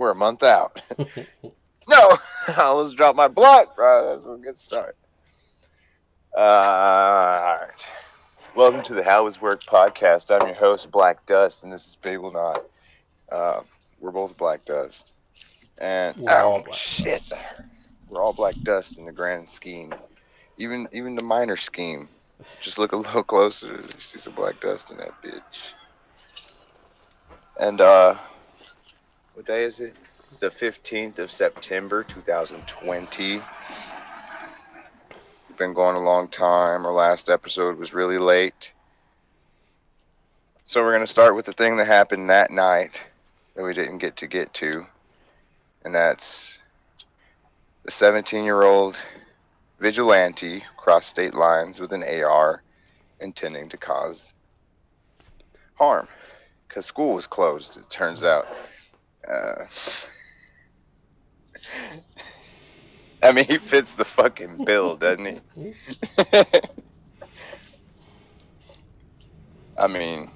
We're a month out. No, I almost dropped my blunt, bro. That's a good start. All right. Welcome to the How Is Work podcast. I'm your host, Black Dust, and this is Bagel Knot. Uh, we're both Black Dust. And, We're oh, all black shit. dust. We're all Black Dust in the grand scheme. Even the minor scheme. Just look a little closer. You see some Black Dust in that bitch. And, what day is it? It's the 15th of September, 2020. We've been going a long time. Our last episode was really late. So we're going to start with the thing that happened that night that we didn't get to. And that's the 17-year-old vigilante crossed state lines with an AR intending to cause harm. Because school was closed, it turns out. I mean, he fits the fucking bill, doesn't he? I mean,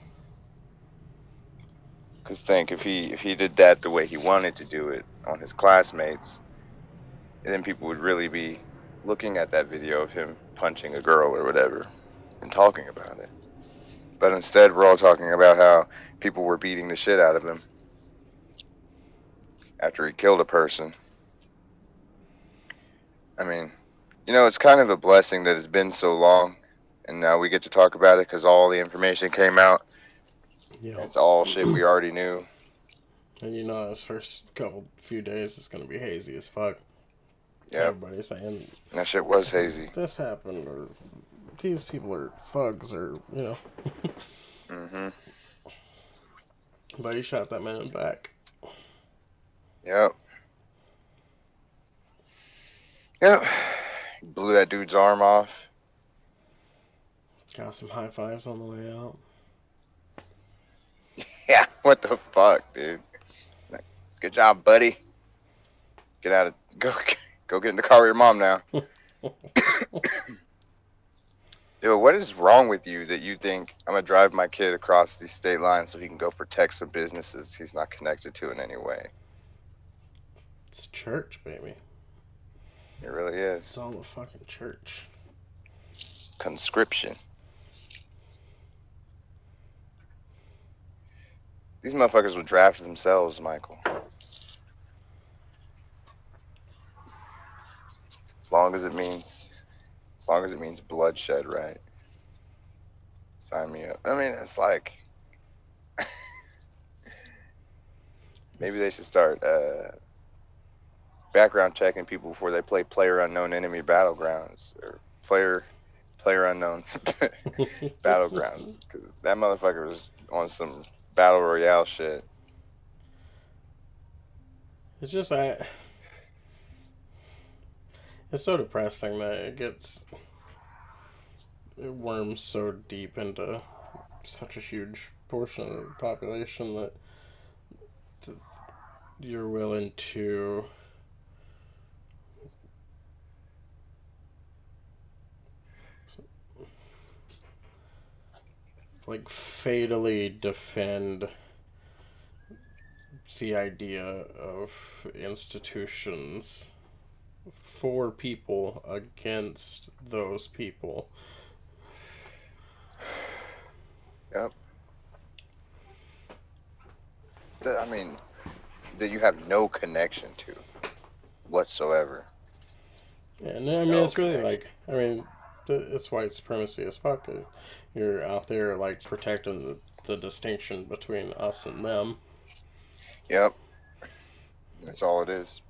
because think if he did that the way he wanted to do it on his classmates, then people would really be looking at that video of him punching a girl or whatever and talking about it. But instead, we're all talking about how people were beating the shit out of him after he killed a person. I mean, it's kind of a blessing that it's been so long, and now we get to talk about it because all the information came out. Yeah. It's all shit we already knew. And his first few days is gonna be hazy as fuck. Yeah. Everybody's saying That shit was hazy. this happened, or these people are thugs, or Mm-hmm. But he shot that man in the back. Yep. Yep. Blew that dude's arm off. Got some high fives on the way out. Yeah, what the fuck, dude? Good job, buddy. Get out of go get in the car with your mom now. Dude, what is wrong with you that you think I'm gonna drive my kid across these state lines so he can go protect some businesses he's not connected to in any way? It's church, baby. It really is. It's all the fucking church. Conscription. These motherfuckers would draft themselves, Michael. As long as it means bloodshed, right? Sign me up. I mean, it's like maybe they should start background checking people before they play Player Unknown Enemy Battlegrounds or Player Unknown Battlegrounds, because that motherfucker was on some battle royale shit. It's just it's so depressing that it worms so deep into such a huge portion of the population that you're willing to fatally defend the idea of institutions for people against those people. Yep. I mean, that you have no connection to whatsoever. And I mean, it's really it's white supremacy as fuck. You're out there protecting the distinction between us and them. Yep. That's all it is.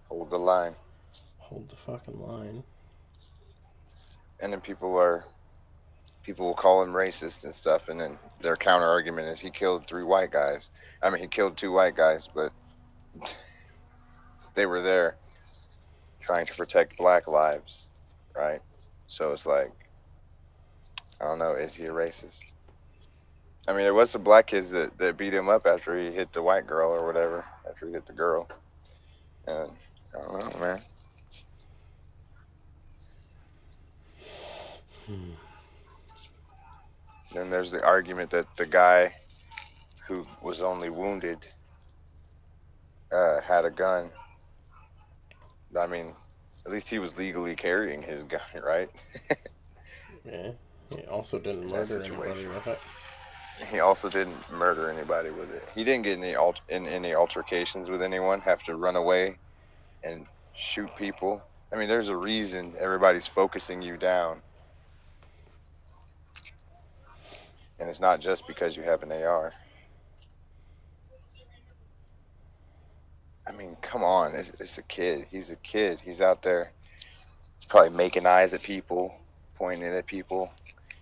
Hold the line. Hold the fucking line. And then people will call him racist and stuff, and then their counter argument is he killed 3 white guys. I mean, he killed 2 white guys, but they were there trying to protect black lives, right? So it's like, I don't know, is he a racist? I mean, there was some black kids that beat him up after he hit the white girl or whatever, after he hit the girl. And I don't know, man. Then there's the argument that the guy who was only wounded had a gun. I mean, at least he was legally carrying his gun, right? Yeah. He also didn't In that murder anybody situation. with it. He also didn't murder anybody with it. He didn't get in any altercations with anyone, have to run away and shoot people. I mean, there's a reason everybody's focusing you down. And it's not just because you have an AR. I mean, come on. It's a kid. He's a kid. He's out there. He's probably making eyes at people, pointing at people.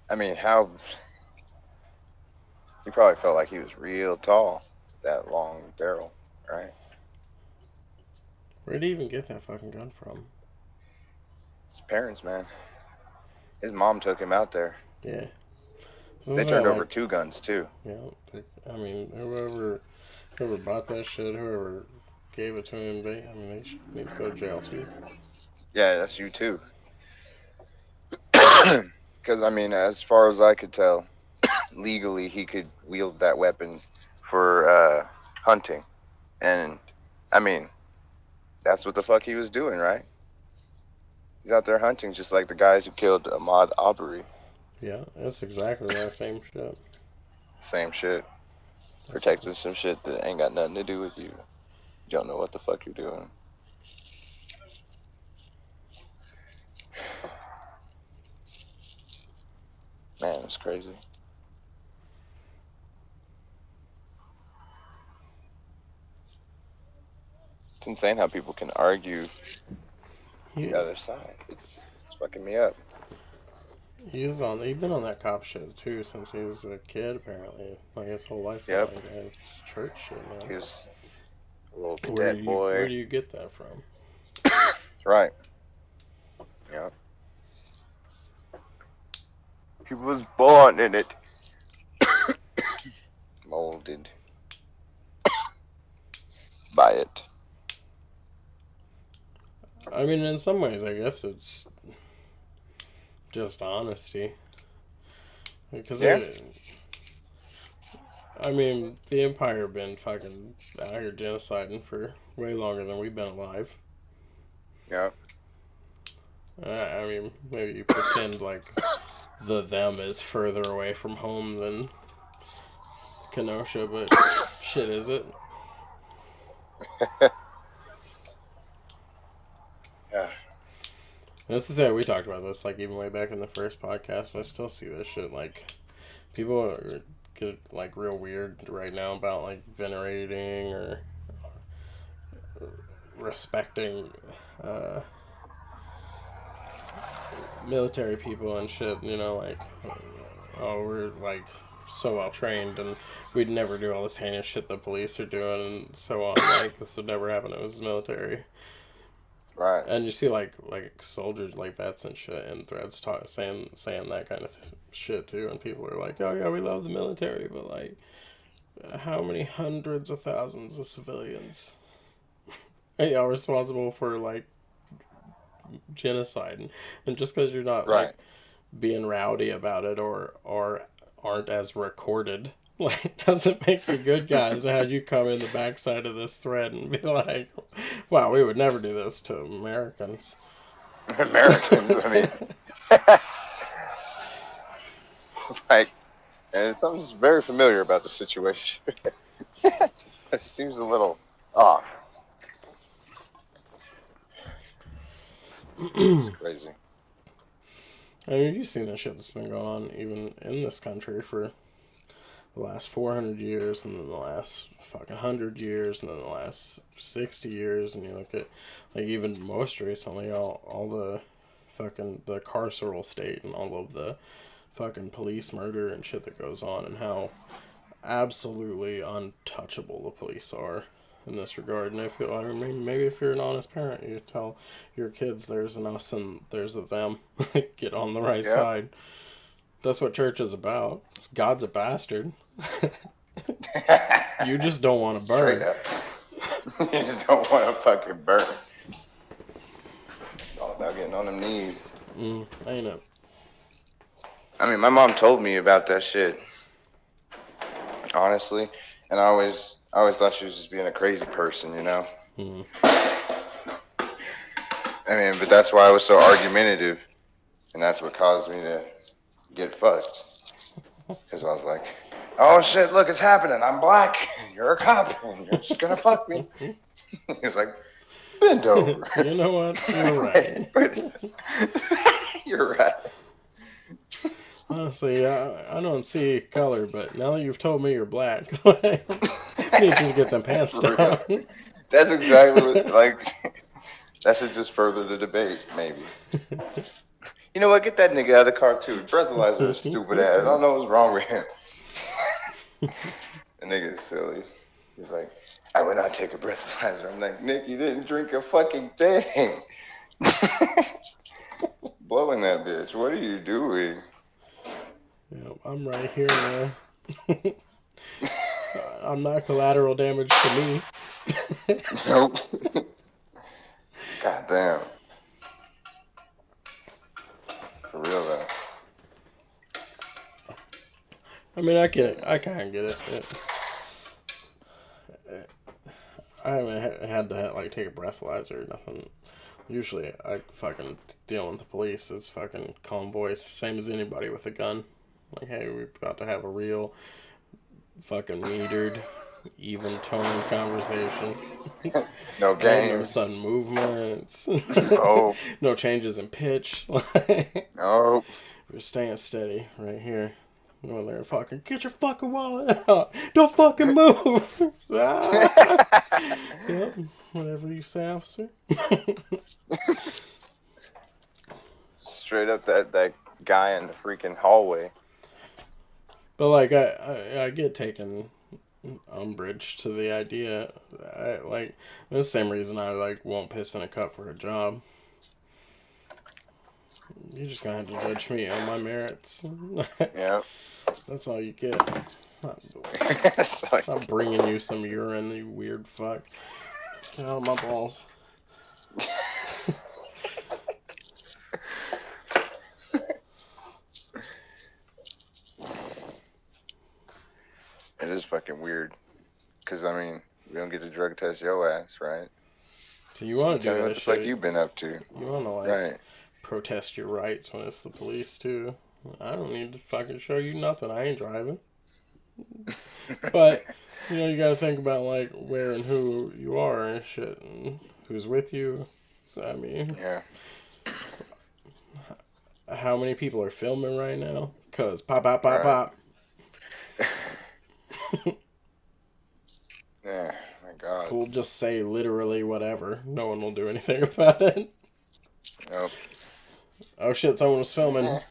I mean, how. He probably felt like he was real tall, that long barrel, right? Where'd he even get that fucking gun from? His parents, man. His mom took him out there. Yeah. They turned over 2 guns, too. Yeah. I mean, whoever bought that shit, whoever gave it to him, they should need to go to jail too. Yeah, that's you, too. Because, I mean, as far as I could tell, legally he could wield that weapon for hunting. And, I mean, that's what the fuck he was doing, right? He's out there hunting just like the guys who killed Ahmaud Arbery. Yeah, it's exactly that same shit. Same shit. Protecting some shit that ain't got nothing to do with you. You don't know what the fuck you're doing. Man, it's crazy. It's insane how people can argue the other side. It's fucking me up. He's been on that cop shit too since he was a kid, apparently. Like his whole life. Yep. Like, it's church shit, man. He was a little cadet boy. Where do you get that from? Right. Yep. He was born in it. Molded by it. I mean, in some ways, I guess it's just honesty. Because, yeah. I mean, the Empire been fucking out here genociding for way longer than we've been alive. Yeah. I mean, maybe you pretend like the them is further away from home than Kenosha, but shit, is it? Yeah. This is it. We talked about this like even way back in the first podcast. I still see this shit. Like people are get like real weird right now about like venerating or respecting military people and shit. You know, like oh, we're like so well trained and we'd never do all this heinous shit the police are doing and so on. Like this would never happen. It was military. Right. And you see like soldiers, like vets and shit in threads saying that kind of shit too, and people are like, oh yeah, we love the military, but like, how many hundreds of thousands of civilians are y'all responsible for like genocide? And just because you're not right. like being rowdy about it or aren't as recorded, like, doesn't make you good guys. How'd you come in the backside of this thread and be like, wow, we would never do this to Americans. Americans, I mean. Like, and something's very familiar about the situation. It seems a little off. It's crazy. I mean, you've seen that shit that's been going on even in this country for the last 400 years, and then the last fucking 100 years, and then the last 60 years, and you look at, like, even most recently, all the fucking, the carceral state, and all of the fucking police murder and shit that goes on, and how absolutely untouchable the police are in this regard. And I mean, maybe if you're an honest parent, you tell your kids there's an us and there's a them. Get on the right side. That's what church is about. God's a bastard. You just don't want to burn. You just don't want to fucking burn. It's all about getting on them knees. Ain't it? I mean, my mom told me about that shit, honestly, and I I always thought she was just being a crazy person, you know? Hmm. I mean, but that's why I was so argumentative, and that's what caused me to get fucked. Because I was like, oh shit, look, it's happening. I'm black. You're a cop, and you're just gonna fuck me. He was like, bend over. So you know what? You're right. You're right. Honestly, I don't see color, but now that you've told me you're black, I need you to get them pants For down. real. That's exactly what, like, that should just further the debate, maybe. You know what? Get that nigga out of the car, too. Breathalyzer is stupid ass. I don't know what's wrong with him. The nigga is silly. He's like, I would not take a breathalyzer. I'm like, Nick, you didn't drink a fucking thing. Blowing that bitch. What are you doing? Yeah, I'm right here now. I'm not collateral damage to me. Nope. God damn. For real, though. I mean, I get it. I kind of get it. I haven't had to like take a breathalyzer or nothing. Usually, I fucking deal with the police. It's fucking calm voice, same as anybody with a gun. Like, hey, we're about to have a real fucking metered, even toned conversation. No games. No sudden movements. No. No changes in pitch. No. We're staying steady right here. Go there and fucking get your fucking wallet out. Don't fucking move. Yep. Whatever you say, officer. Straight up that guy in the freaking hallway. But like I get taken umbrage to the idea. Like the same reason I like won't piss in a cup for a job. You're just gonna have to judge me on my merits. Yeah. That's all you get. I'm bringing you some urine, you weird fuck. Get out of my balls. It is fucking weird. Because, I mean, we don't get to drug test your ass, right? So you want to Tell do me that what the shit. fuck you been up to. You want to, like, Right. protest your rights when it's the police, too. I don't need to fucking show you nothing. I ain't driving. But, you know, you gotta think about, like, where and who you are and shit, and who's with you. So, I mean... Yeah. How many people are filming right now? Because pop, pop, pop, Right. pop. Yeah, my God. We'll just say literally whatever. No one will do anything about it. Nope. Oh shit, someone was filming.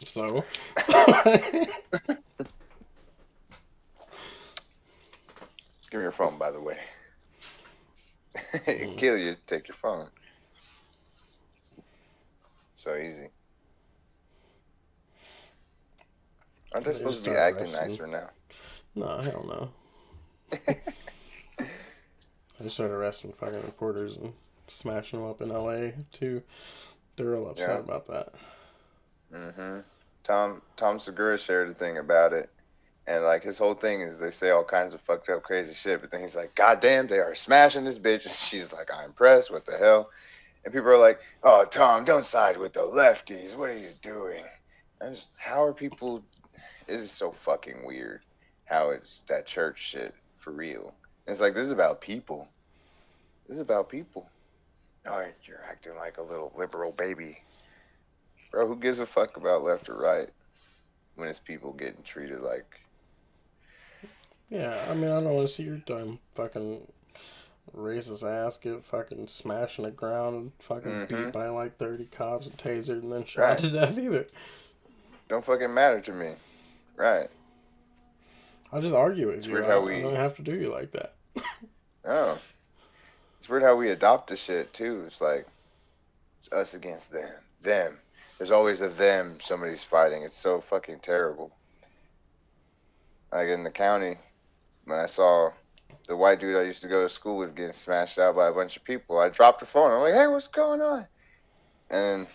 So. Give me your phone, by the way. It'd kill you to take your phone. So easy. Aren't they They supposed just to be start acting arresting. nicer now? No, hell no. They started arresting fucking reporters and smashing them up in LA too. They're real upset about that. Mm-hmm. Tom Segura shared a thing about it. And like his whole thing is they say all kinds of fucked up crazy shit, but then he's like, God damn, they are smashing this bitch. And she's like, I'm impressed, what the hell? And people are like, oh, Tom, don't side with the lefties. What are you doing? And just, how are people, it is so fucking weird how it's that church shit for real. And it's like, this is about people. This is about people. Oh, you're acting like a little liberal baby. Bro, who gives a fuck about left or right when it's people getting treated like... Yeah, I mean, I don't want to see your dumb fucking racist ass get fucking smashed in the ground and fucking beat by like 30 cops and tasered and then shot to death either. Don't fucking matter to me. Right. I'll just argue with you. weird I how don't have to do you like that. Oh. It's weird how we adopt this shit, too. It's like, it's us against them. Them. There's always a them somebody's fighting. It's so fucking terrible. Like in the county, when I saw the white dude I used to go to school with getting smashed out by a bunch of people, I dropped the phone. I'm like, hey, what's going on? And,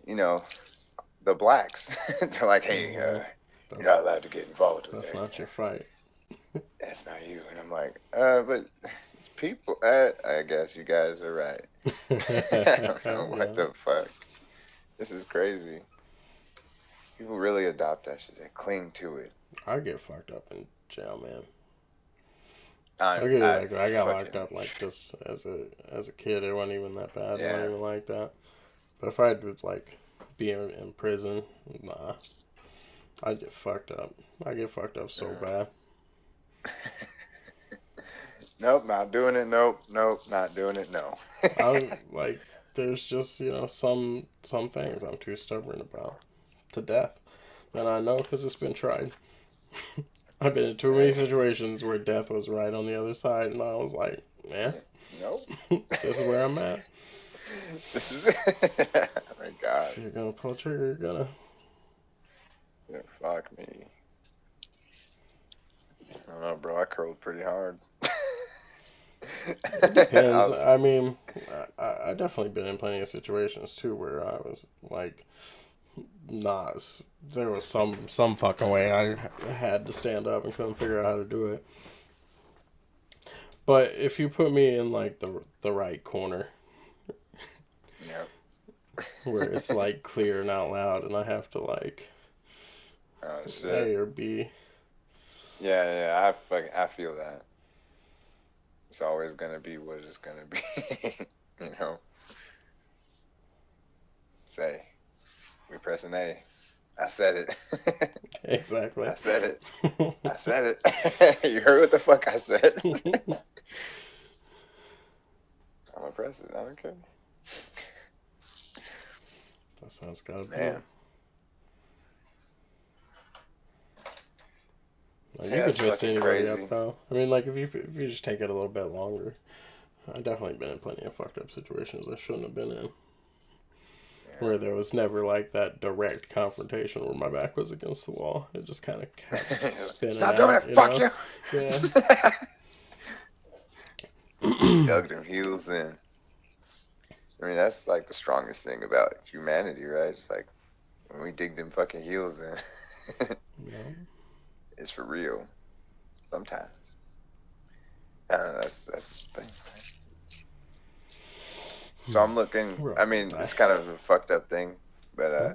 you know, the blacks, they're like, hey, you're not allowed to get involved with That's that. not your fight. that's not you. And I'm like, but it's people. I guess you guys are right. I don't know what Yeah. the fuck. This is crazy. People really adopt that shit. They cling to it. I get fucked up in jail, man. I I got locked fucking up like just as a kid. It wasn't even that bad. It wasn't yeah. even like that. But if I would like be in prison, nah, I get fucked up. I get fucked up so bad. Nope, not doing it. Nope, nope, not doing it. No. I like there's just some things I'm too stubborn about to death, and I know because it's been tried. I've been in too many Hey, situations where death was right on the other side, and I was like, yeah, nope. this is where I'm at. This is it. Oh my God. If you're gonna pull a trigger, you're gonna. Yeah, fuck me. I don't know, bro. I curled pretty hard. It I depends. was, I mean, I definitely been in plenty of situations too where I was like, nah, there was some fucking way I had to stand up and couldn't figure out how to do it. But if you put me in like the right corner yep. where it's like clear and out loud, and I have to like Oh shit. A or B. Yeah, yeah. I feel that. It's always gonna be what it's gonna be. you know. Say we press an A. I said it. Exactly. I said it. I said it. you heard what the fuck I said. I'm gonna press it. I don't care. That's how it's gotta be. Man. Like, you Yeah, could it's twist fucking anybody up crazy. though. I mean, like if you just take it a little bit longer. I've definitely been in plenty of fucked up situations I shouldn't have been in. Yeah. Where there was never like that direct confrontation where my back was against the wall. It just kind of kept spinning Stop doing it. out, you Fuck know? you. Yeah. Dug them heels in. I mean, that's like the strongest thing about humanity, right? It's like when we dig them fucking heels in, Yeah. it's for real. Sometimes. I don't know, that's the thing. So I'm looking. We're all I gonna mean, die. it's kind of a fucked up thing, but Yeah.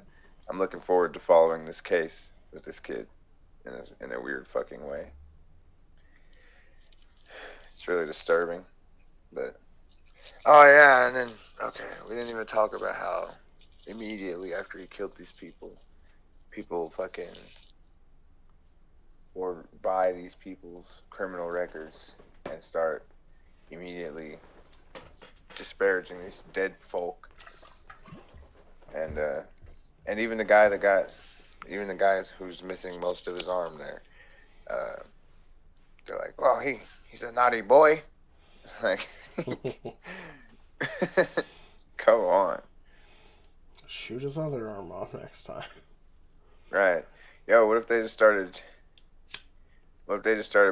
I'm looking forward to following this case with this kid in a weird fucking way. It's really disturbing, but oh yeah, and then okay, we didn't even talk about how immediately after he killed these people, people fucking or buy these people's criminal records and start immediately disparaging these dead folk and even the guy that got even the guy who's missing most of his arm there uh, they're like well he's a naughty boy like come on Shoot his other arm off next time. right yo what if they just started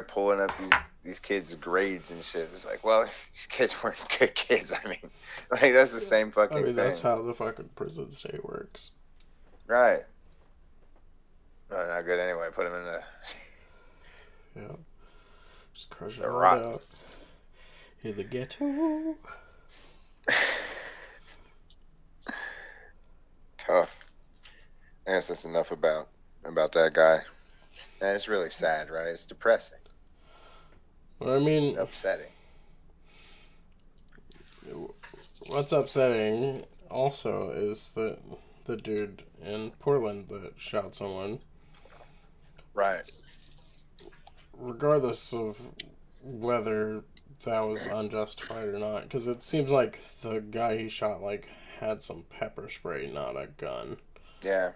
pulling up these kids' grades and shit? It's like, well, these kids weren't good kids. I mean, like that's the same I fucking mean, that's thing, how the fucking prison state works. right? No, not good anyway. Put them in Yeah. Just crush it the right rot. out. In the ghetto. Tough. I guess that's enough about that guy. And it's really sad, right? It's depressing. Well, I It's mean, upsetting. what's upsetting also is that the dude in Portland that shot someone, Right. regardless of whether that was unjustified or not, because it seems like the guy he shot like had some pepper spray, not a gun. Yeah.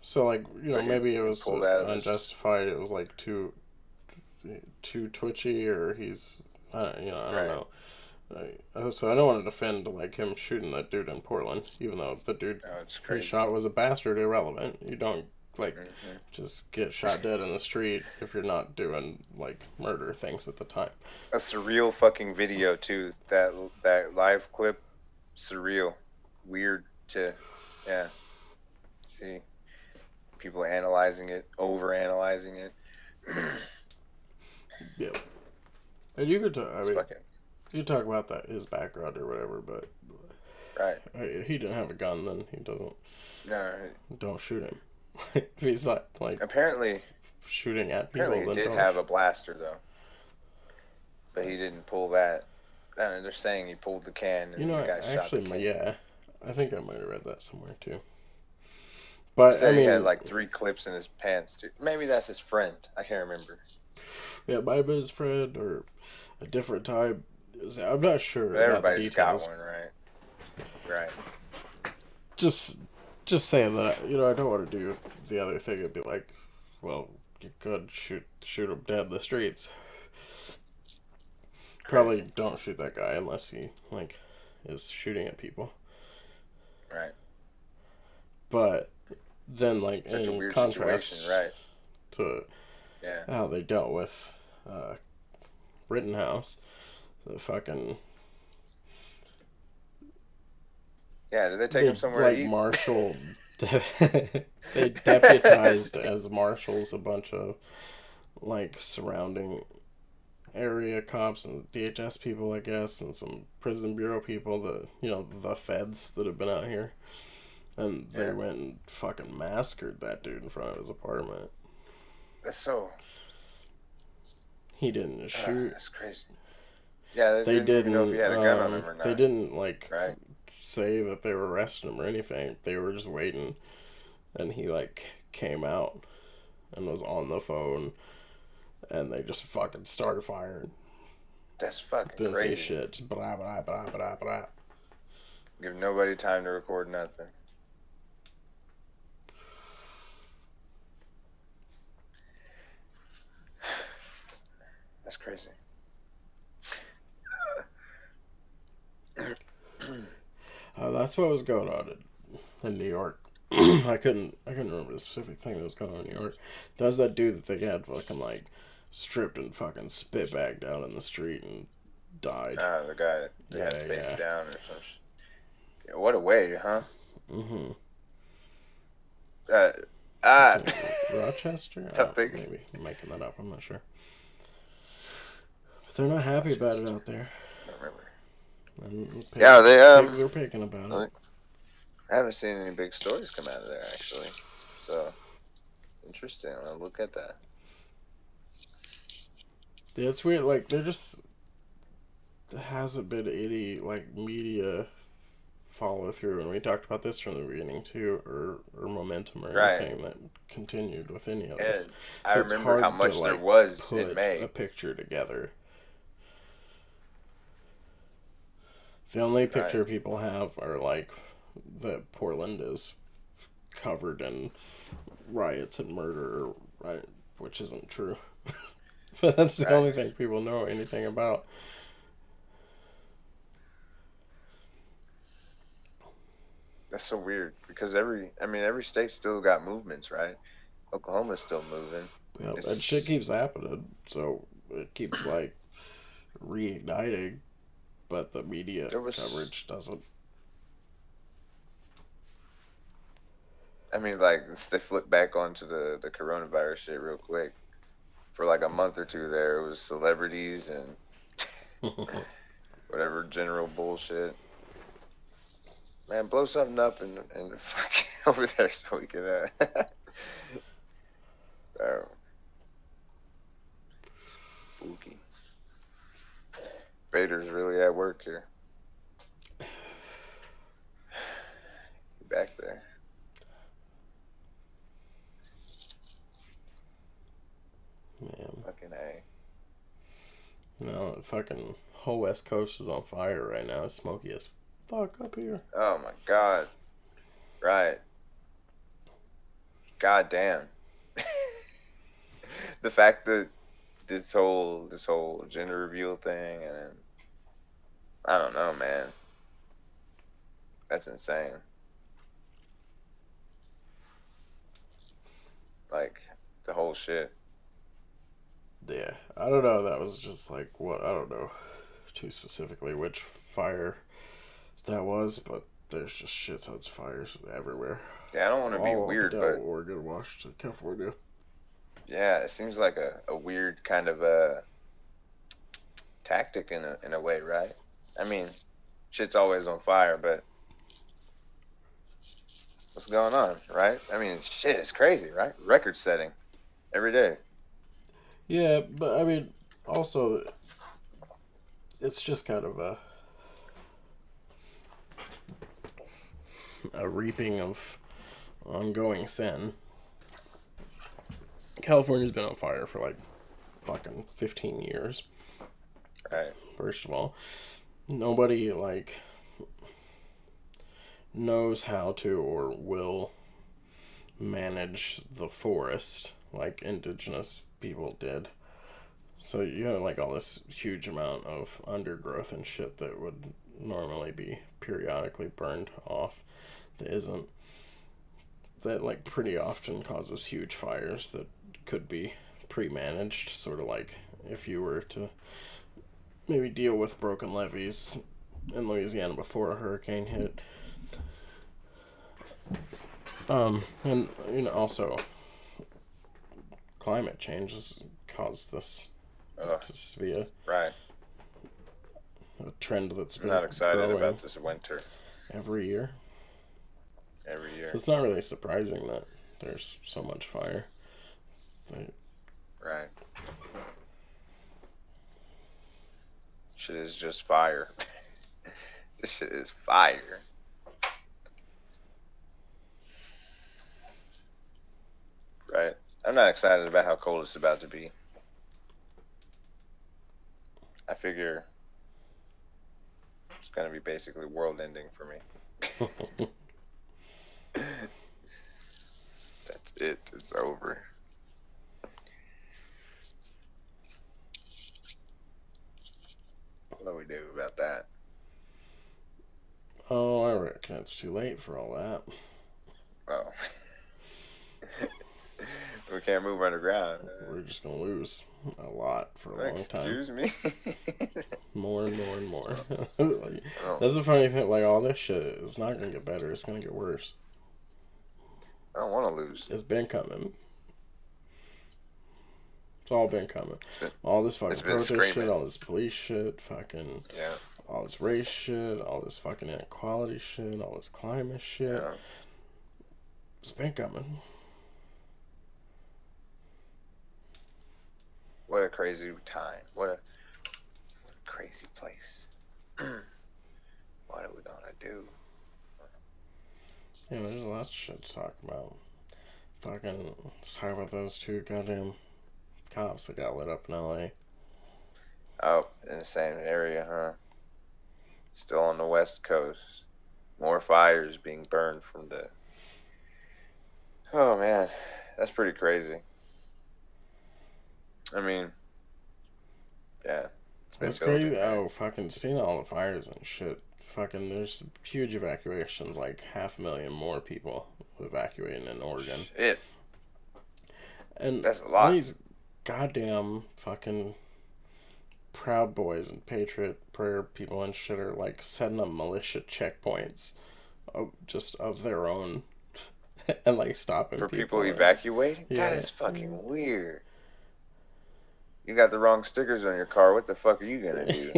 So like So maybe it he was pulled out of his. unjustified. It was like too twitchy, or he's I don't Right. know. So I don't want to defend like him shooting that dude in Portland, even though the dude Oh, it's he crazy. shot was a bastard. Irrelevant. You don't like Hmm. just get shot dead in the street if you're not doing like murder things at the time. A surreal fucking video too. That live clip, surreal, weird to, yeah. See, people analyzing it, over analyzing it. Yeah. And you could talk. I It's mean, fucking you talk about that his background or whatever, but right. he didn't have a gun. Then he doesn't. No, Don't shoot him. If he's not like apparently shooting at apparently people, he then did don't. have a blaster though, but he didn't pull that. They're saying he pulled the can and You know, the guy shot the can. yeah, I think I might have read that somewhere too. He But I said he had mean, like 3 clips in his pants too. Maybe that's his friend. I can't remember. yeah, it might have been his friend or a different type. I'm not sure But about the everybody's got details. one, right? Right. Just, just saying that I don't want to do the other thing and be like, well, you could shoot him dead in the streets. Probably Crazy. don't shoot that guy unless he like is shooting at people. Right. But then, like Such a in weird contrast situation, right? to Yeah. how they dealt with Rittenhouse, the fucking Yeah, did they take they him somewhere like to eat? marshaled. They deputized as marshals a bunch of like surrounding area cops and DHS people, I guess, and some prison bureau people, the feds that have been out here. And they Yeah. went and fucking massacred that dude in front of his apartment. That's so. He didn't shoot. That's crazy. Yeah, They didn't even know if he had a gun on him or They not. didn't like Right. say that they were arresting him or anything. They were just waiting, and he like came out and was on the phone, and they just fucking started firing. That's fucking Didn't say crazy. shit. Just blah blah blah blah blah. Give nobody time to record nothing. That's crazy. That's what was going on in New York. I couldn't remember the specific thing that was going on in New York. That was that dude that they had fucking like stripped and fucking spit bagged out in the street and died. The guy that had Yeah, face yeah. down or some shit. Yeah, what a way, huh? Mm-hmm. Uh, ah. Rochester? I think- Maybe I'm making that up. I'm not sure. But they're not happy about it out there. I don't remember. And pigs, Yeah, they, pigs are picking about it. I haven't seen any big stories come out of there actually. So interesting. I'll look at that. Yeah, it's weird. Like there just hasn't been any like media follow through, and we talked about this from the beginning too, or momentum or Right. anything that continued with any of And this. I it's remember how hard much to, there like, was Put in May. a picture together. The only picture people have are like that Portland is covered in riots and murder, right? Which isn't true. But that's the Right. only thing people know anything about. That's so weird because every state still got movements, right? Oklahoma's still moving. Yeah, It's- and shit keeps happening, so it keeps like reigniting, but the media There was- coverage doesn't. I mean, like they flipped back onto the coronavirus shit real quick. For like a month or two there, it was celebrities and whatever general bullshit. Man, blow something up and fucking over there so we can. Oh, spooky. Vader's really at work here. Back there. Man, Fucking A. no, fucking whole West Coast is on fire right now. It's smoky as fuck up here. Oh my god. Right. God damn. The fact that this whole gender reveal thing and I don't know, man. That's insane. Like the whole shit. Yeah, I don't know. That was just like what I don't know too specifically which fire that was, but there's just shit tons of fires everywhere. Yeah, I don't want to be All up weird, and down but Oregon, Washington, California. Yeah, it seems like a weird kind of tactic in a way, right? I mean, shit's always on fire, but what's going on, right? I mean, shit is crazy, right? Record setting every day. Yeah, but I mean, also, it's just kind of a reaping of ongoing sin. California's been on fire for like fucking 15 years. Right. First of all, nobody like knows how to or will manage the forest like indigenous people did. So you have like all this huge amount of undergrowth and shit that would normally be periodically burned off that isn't. That like pretty often causes huge fires that could be pre-managed, sort of like if you were to maybe deal with broken levees in Louisiana before a hurricane hit. And you know, also climate change has caused this just to be Right. a trend that's I'm been not excited growing about this winter every year. every So year. it's not really surprising that there's so much fire. Right. Shit is just fire. This shit is fire. Right. I'm not excited about how cold it's about to be. I figure it's gonna be basically world ending for me. That's it. It's over. What do we do about that? Oh, I reckon it's too late for all that. Oh. We can't move underground. We're just gonna lose a lot for a long time. Excuse me? More and more and more. Like, Oh, that's the funny thing. Like all this shit is not gonna get better. It's gonna get worse. I don't want to lose. It's been coming. It's all been coming. All this fucking protest screaming. shit, all this police shit, fucking Yeah. all this race shit, all this fucking inequality shit, all this climate shit. Yeah. It's been coming. What a crazy time. What a crazy place. What are we gonna do? Yeah, there's lots of shit to talk about. Fucking, let's talk about those two goddamn cops that got lit up in LA. Oh, in the same area, huh? Still on the West Coast. More fires being burned from the. Oh man, that's pretty crazy. I mean, yeah. It's been It's building, crazy. right? Oh, fucking, speaking of all the fires and shit, fucking, there's huge evacuations, like 500,000 more people evacuating in Oregon. Shit. And That's a all lot. these goddamn fucking Proud Boys and Patriot Prayer people and shit are like setting up militia checkpoints of their own and like stopping For people and- evacuating? Yeah. That is fucking weird. You got the wrong stickers on your car. What the fuck are you gonna do?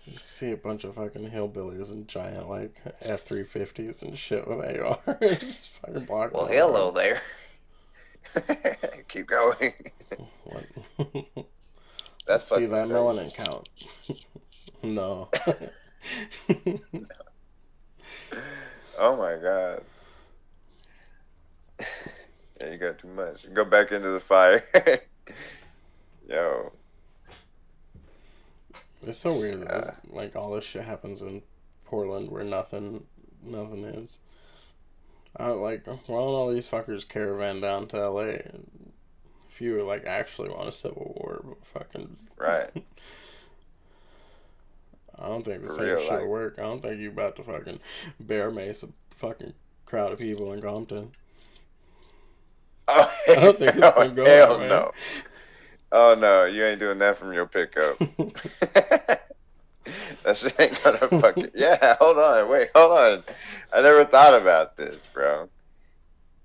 You see a bunch of fucking hillbillies and giant like F-350s and shit with ARs fucking blocking. Well, the hello road. there. Keep going. What? That's See fucking that crazy. melanin count? No. Oh my god. Yeah, you got too much. Go back into the fire. Yo. It's so weird that this, like all this shit happens in Portland where nothing is. Like, why don't all these fuckers caravan down to LA? If you like actually want a civil war, but fucking Right. I don't think the For same real, shit like- will work. I don't think you about to fucking bear mace a fucking crowd of people in Compton. Oh, I don't think it's gonna go hell that way. no. Oh no, you ain't doing that from your pickup. That shit ain't gonna fucking. Yeah, hold on, wait, hold on. I never thought about this, bro.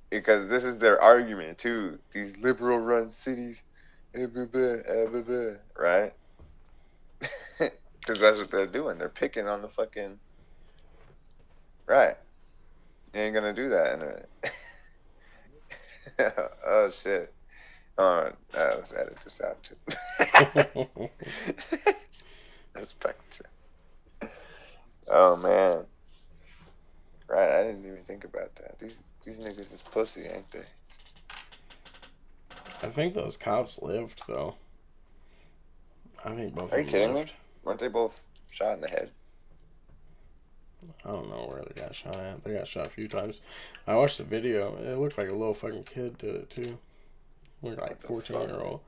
because this is their argument too. These liberal-run cities, right? Because that's what they're doing. They're picking on the fucking right. You ain't gonna do that in a. Oh shit. Let's edit this out too. That's back to. Oh man. Right, I didn't even think about that. These niggas is pussy, ain't they? I think those cops lived though. I think both Are of you them kidding lived. me? Weren't they both shot in the head? I don't know where they got shot at. They got shot a few times. I watched the video. It looked like a little fucking kid did it too. Looked like 14-year-old.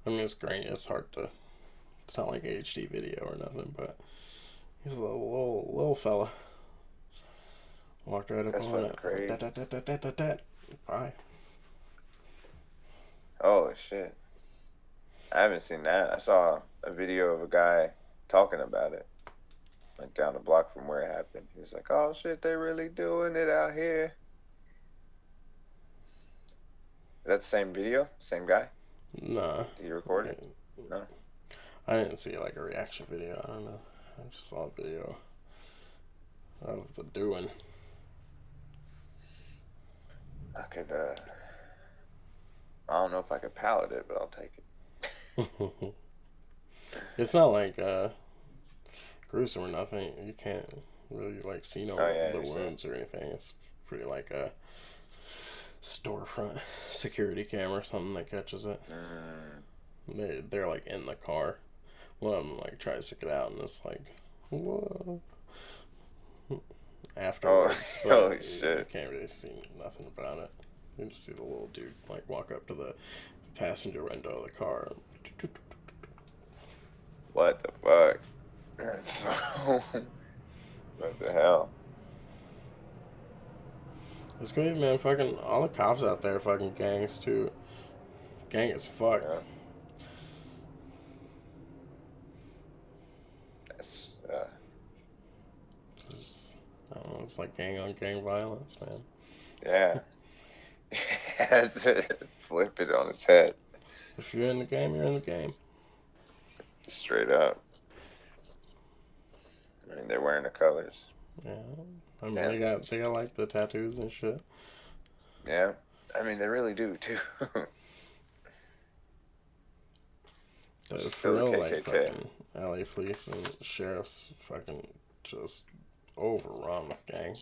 I mean, it's great. It's hard to. It's not like HD video or nothing, but he's a little fella. Walked right up That's on it. crazy. Bye. Oh shit. I haven't seen that. I saw a video of a guy talking about it. Like down the block from where it happened. He was like, oh shit, they really doing it out here. Is that the same video? Same guy? Nah. Did you record it? No. I didn't see like a reaction video. I don't know. I just saw a video of the doing. I could, I don't know if I could palate it, but I'll take it. It's not like gruesome or nothing. You can't really like see the wounds or anything. It's pretty like a storefront security camera or something that catches it. They're like in the car. One of them like tries to get out and it's like, whoa. Afterwards, but holy shit. You can't really see nothing about it. You just see the little dude like walk up to the passenger window of the car. What the fuck? What the hell? It's great, man. Fucking all the cops out there, fucking gangs too. Gang as fuck. Yeah. That's I don't know, it's like gang on gang violence, man. yeah. Has to flip it on its head. If you're in the game, you're in the game. Straight up. I mean, they're wearing the colors. Yeah. I mean, they got like the tattoos and shit. Yeah. I mean, they really do too. For real, like fucking LA police and sheriffs fucking just overrun with gang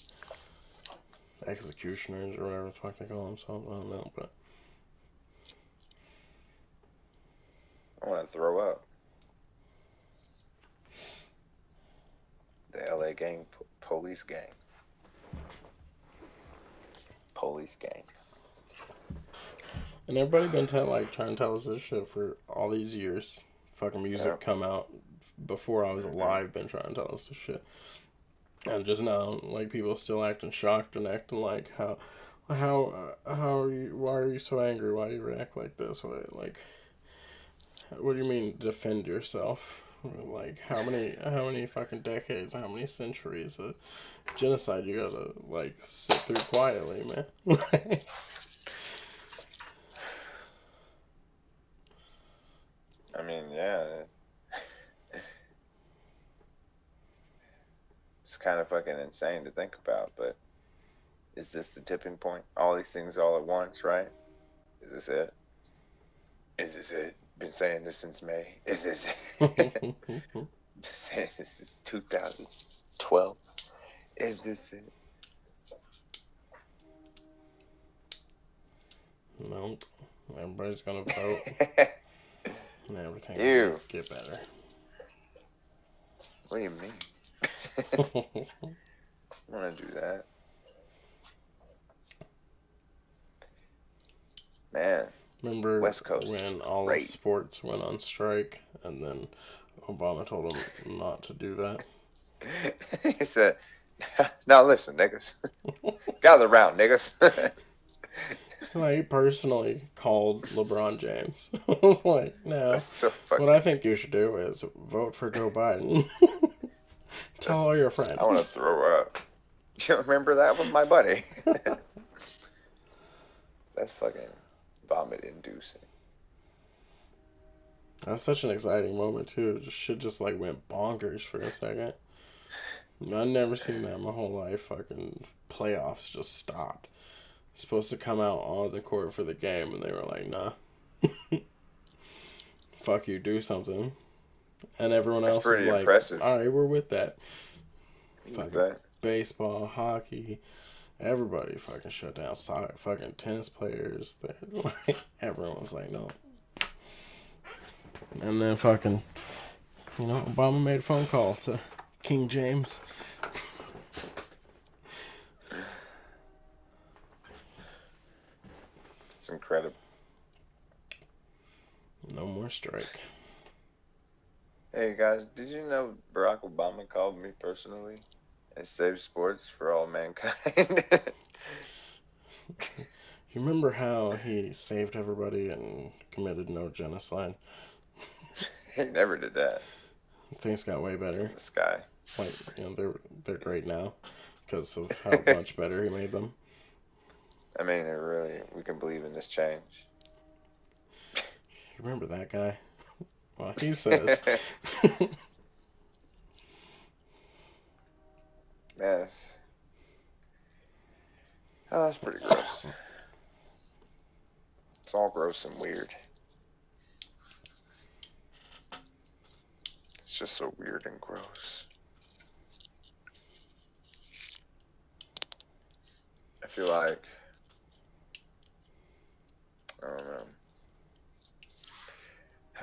executioners or whatever the fuck they call themselves. I don't know, but I want to throw up. The LA gang, police gang. Police gang. And everybody been trying to tell us this shit for all these years. Fucking music come out before I was alive. Been trying to tell us this shit. And just now, like, people still acting shocked and acting like, how are you, why are you so angry? Why do you react like this? What do you mean defend yourself? Like, how many fucking decades, how many centuries of genocide you gotta, like, sit through quietly, man? I mean, yeah. It's kind of fucking insane to think about, but is this the tipping point? All these things all at once, right? Is this it? Is this it? Been saying this since May. Is this it? Saying this is 2012. Is this it? Nope. Everybody's gonna vote. And everything will get better. What do you mean? I want to do that. Man. Remember West Coast. when all of sports went on strike and then Obama told them not to do that? He said, now listen, niggas. Gather round, niggas. Like, he personally called LeBron James. I was like, no. So what I think you should do is vote for Joe Biden. Tell all your friends. I want to throw up. You remember that with my buddy? That's fucking vomit inducing. That's such an exciting moment too. Shit just like went bonkers for a second. I've never seen that in my whole life. Fucking playoffs just stopped. Supposed to come out on the court for the game, and they were like, "Nah, fuck you, do something." And everyone That's else is pretty like, impressive. "All right, we're with that." With Fucking that. baseball, hockey, everybody fucking shut down. Soccer, fucking tennis players. Like, everyone was like, "No." And then fucking, Obama made a phone call to King James. It's incredible. No more strike. Hey guys, did you know Barack Obama called me personally and saved sports for all mankind? You remember how he saved everybody and committed no genocide? He never did that. Things got way better. This guy. Like, they're great now because of how much better he made them. I mean, we can believe in this change. You remember that guy? Well, he says. Yes. Oh, that's pretty gross. It's all gross and weird. It's just so weird and gross. I feel like, I don't know.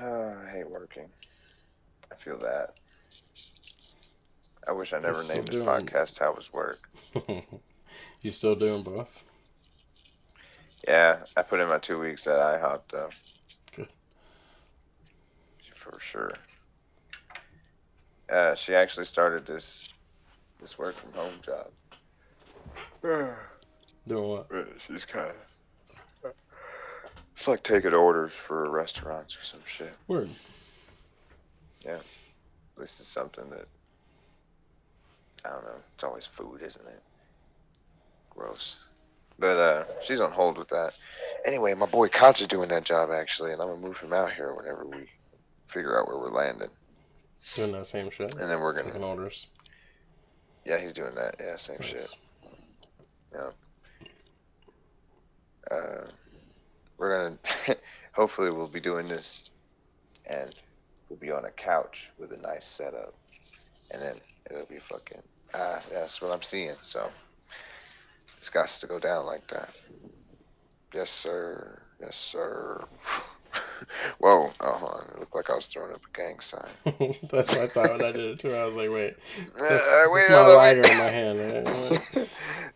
Oh, I hate working. I feel that. I wish I never still named this doing- podcast How Was Work. You still doing both? Yeah, I put in my 2 weeks at IHOP though. Good. For sure. She actually started this work from home job. Doing what? She's kind of. It's like taking orders for restaurants or some shit. Word. At least it's something that, I don't know, it's always food, isn't it? Gross. But she's on hold with that. Anyway, my boy Koch is doing that job actually, and I'm gonna move him out here whenever we figure out where we're landing. Doing that same shit. And then we're Taking gonna. orders. Yeah, he's doing that. Yeah, same Nice. shit. Yeah. We're gonna. Hopefully, we'll be doing this, and we'll be on a couch with a nice setup, and then it'll be fucking. That's what I'm seeing. So it's got to go down like that. Yes, sir. Yes, sir. Whoa. Oh, hold on. It looked like I was throwing up a gang sign. That's what I thought when I did it too. I was like, wait. That's Wait, my hold on, lighter wait. in my hand. Right?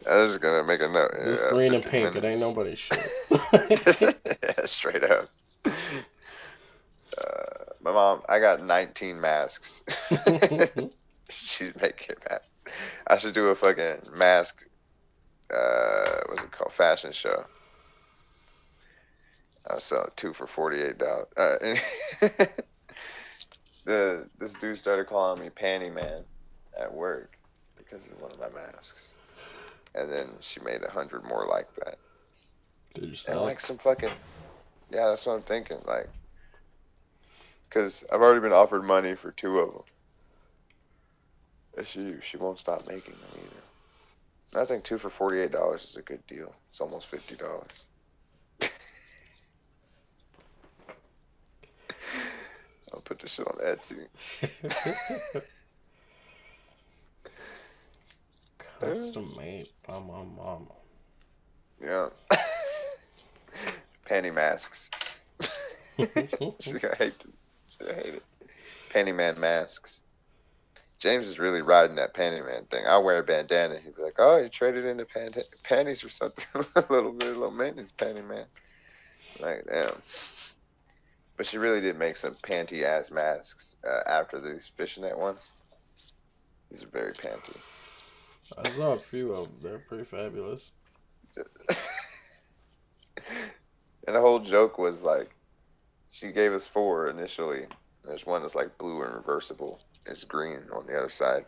I was gonna make a note. This Yeah, green and 15 pink, it ain't minutes. nobody's shit. Yeah, straight up. My mom, I got 19 masks. She's making it mad. I should do a fucking mask. What's it called? Fashion show. I'll sell 2 for $48. This dude started calling me Panty Man at work because of one of my masks, and then she made 100 more like that. Did you And sell like it? some fucking, yeah, that's what I'm thinking. Like, because I've already been offered money for 2 of them. And she won't stop making them either. I think 2 for $48 is a good deal. It's almost $50. I'll put this shit on Etsy. Custom made by my mama. Yeah. Panty masks. She gonna hate it. Panty Man masks. James is really riding that Panty Man thing. I'll wear a bandana. He'd be like, "Oh, you traded into panties or something? a little maintenance Panty Man." Like, damn. But she really did make some panty ass masks after these fishnet ones. These are very panty. I saw a few of them. They're pretty fabulous. And the whole joke was like, she gave us 4 initially. There's one that's like blue and reversible. It's green on the other side.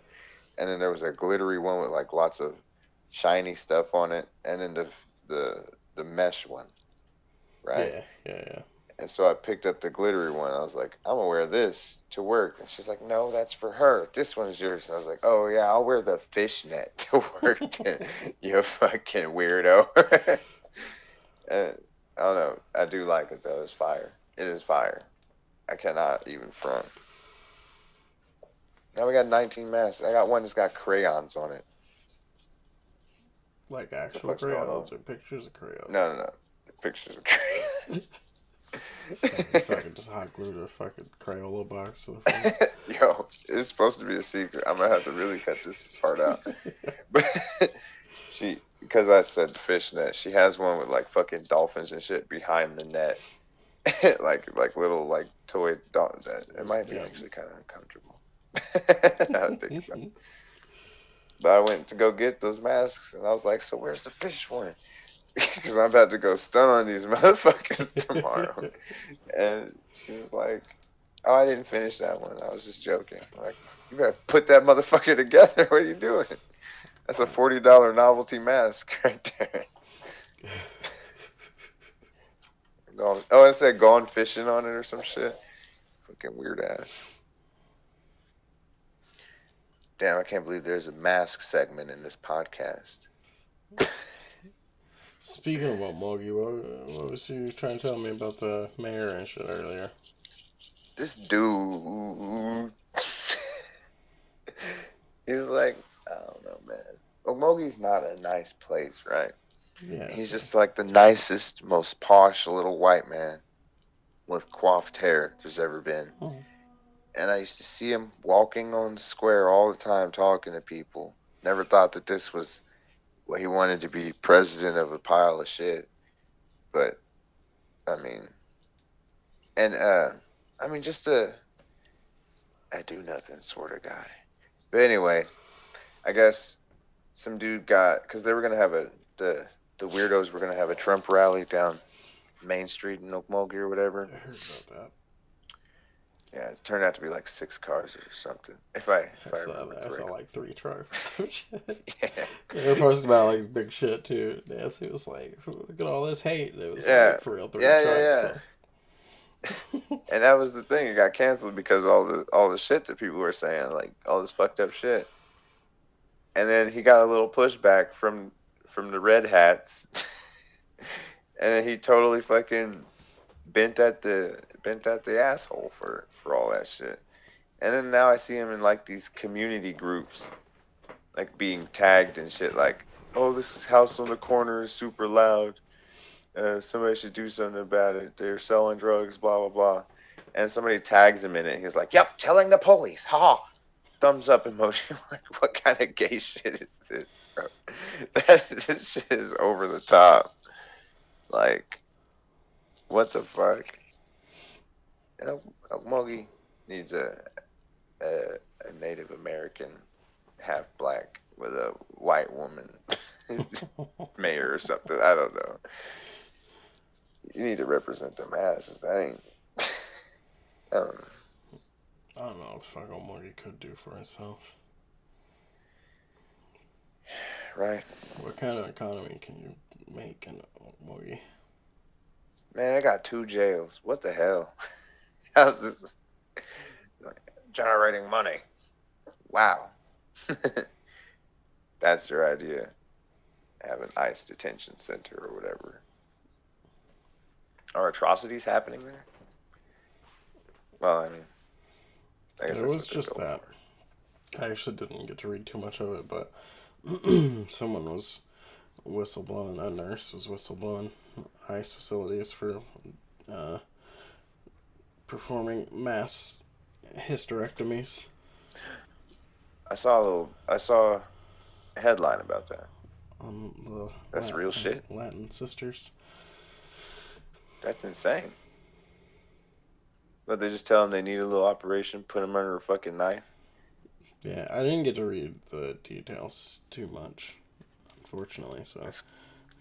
And then there was a glittery one with like lots of shiny stuff on it. And then the mesh one. right? Yeah, yeah. And so I picked up the glittery one. I was like, I'm gonna wear this to work. And she's like, no, that's for her. This one's yours. And I was like, oh yeah, I'll wear the fishnet to work. Then. You fucking weirdo. And I don't know. I do like it though. It's fire. It is fire. I cannot even front. Now we got 19 masks. I got one that's got crayons on it. Like What the actual fuck's going on? crayons or pictures of crayons? No, no, no. Pictures of crayons. So you fucking just hot glued a fucking Crayola box to the front. Yo, it's supposed to be a secret. I'm gonna have to really cut this part out. But she, because I said fishnet, she has one with like fucking dolphins and shit behind the net, like little like toy dolphins. It might be actually kind of uncomfortable. I think about it. But I went to go get those masks, and I was like, "So where's the fish one?" Because I'm about to go stun on these motherfuckers tomorrow. And she's like, "Oh, I didn't finish that one. I was just joking." I'm like, you better put that motherfucker together. What are you doing? That's a $40 novelty mask right there. Oh, it said "gone fishing" on it or some shit. Fucking weird ass. Damn, I can't believe there's a mask segment in this podcast. Speaking of Mogi, what was you trying to tell me about the mayor and shit earlier? This dude, he's like, I don't know, man. Omogi's not a nice place, right? Yeah. He's just like the nicest, most posh little white man with coiffed hair there's ever been. Oh. And I used to see him walking on the square all the time talking to people. Never thought that this was what he wanted to be, president of a pile of shit. But, I mean, and, just a I do nothing sort of guy. But anyway, I guess some dude got, because they were going to have the weirdos were going to have a Trump rally down Main Street in Okmulgee or whatever. I heard about that. Yeah, it turned out to be like 6 cars or something. If I remember I saw correctly. like 3 trucks or some shit. Yeah. They were posting about like big shit too. Nancy was like, "Look at all this hate." It was Yeah. like for real 3 Yeah, trucks. yeah. And that was the thing. It got canceled because all the shit that people were saying, like all this fucked up shit. And then he got a little pushback from the red hats. And then he totally fucking bent at the asshole for all that shit. And then now I see him in like these community groups, like being tagged and shit, like, oh, this house on the corner is super loud. Somebody should do something about it. They're selling drugs, blah blah blah. And somebody tags him in it. And he's like, "Yep, telling the police." Ha! Thumbs up emoji. Like, what kind of gay shit is this, bro? This shit is over the top. Like, what the fuck? And Okmulgee needs a Native American, half black, with a white woman mayor or something. I don't know. You need to represent them asses. That ain't. I don't know. I don't know what the fuck Okmulgee could do for itself. Right? What kind of economy can you make in Okmulgee? Man, I got 2 jails. What the hell? How's this? Like, generating money. Wow. That's your idea. Have an ICE detention center or whatever. Are atrocities happening there? Well, I mean, I guess It that's was what they're just going that. for. I actually didn't get to read too much of it, but someone was whistleblowing. A nurse was whistleblowing ICE facilities for performing mass hysterectomies. I saw a headline about that. On the That's real shit. Latin sisters. That's insane. But they just tell them they need a little operation, put them under a fucking knife. Yeah, I didn't get to read the details too much, unfortunately, so I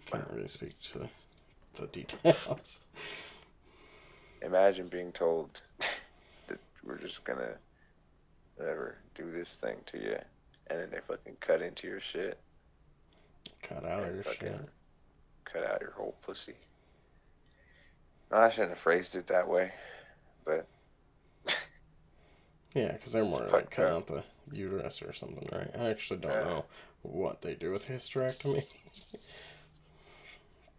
can't really speak to the details. Imagine being told that we're just gonna, whatever, do this thing to you, and then they fucking cut into your shit. Cut out your shit. Cut out your whole pussy. I shouldn't have phrased it that way, but Yeah, because they're it's more like fucked cutting up. out the uterus or something, right? I actually don't Uh, know what they do with hysterectomy,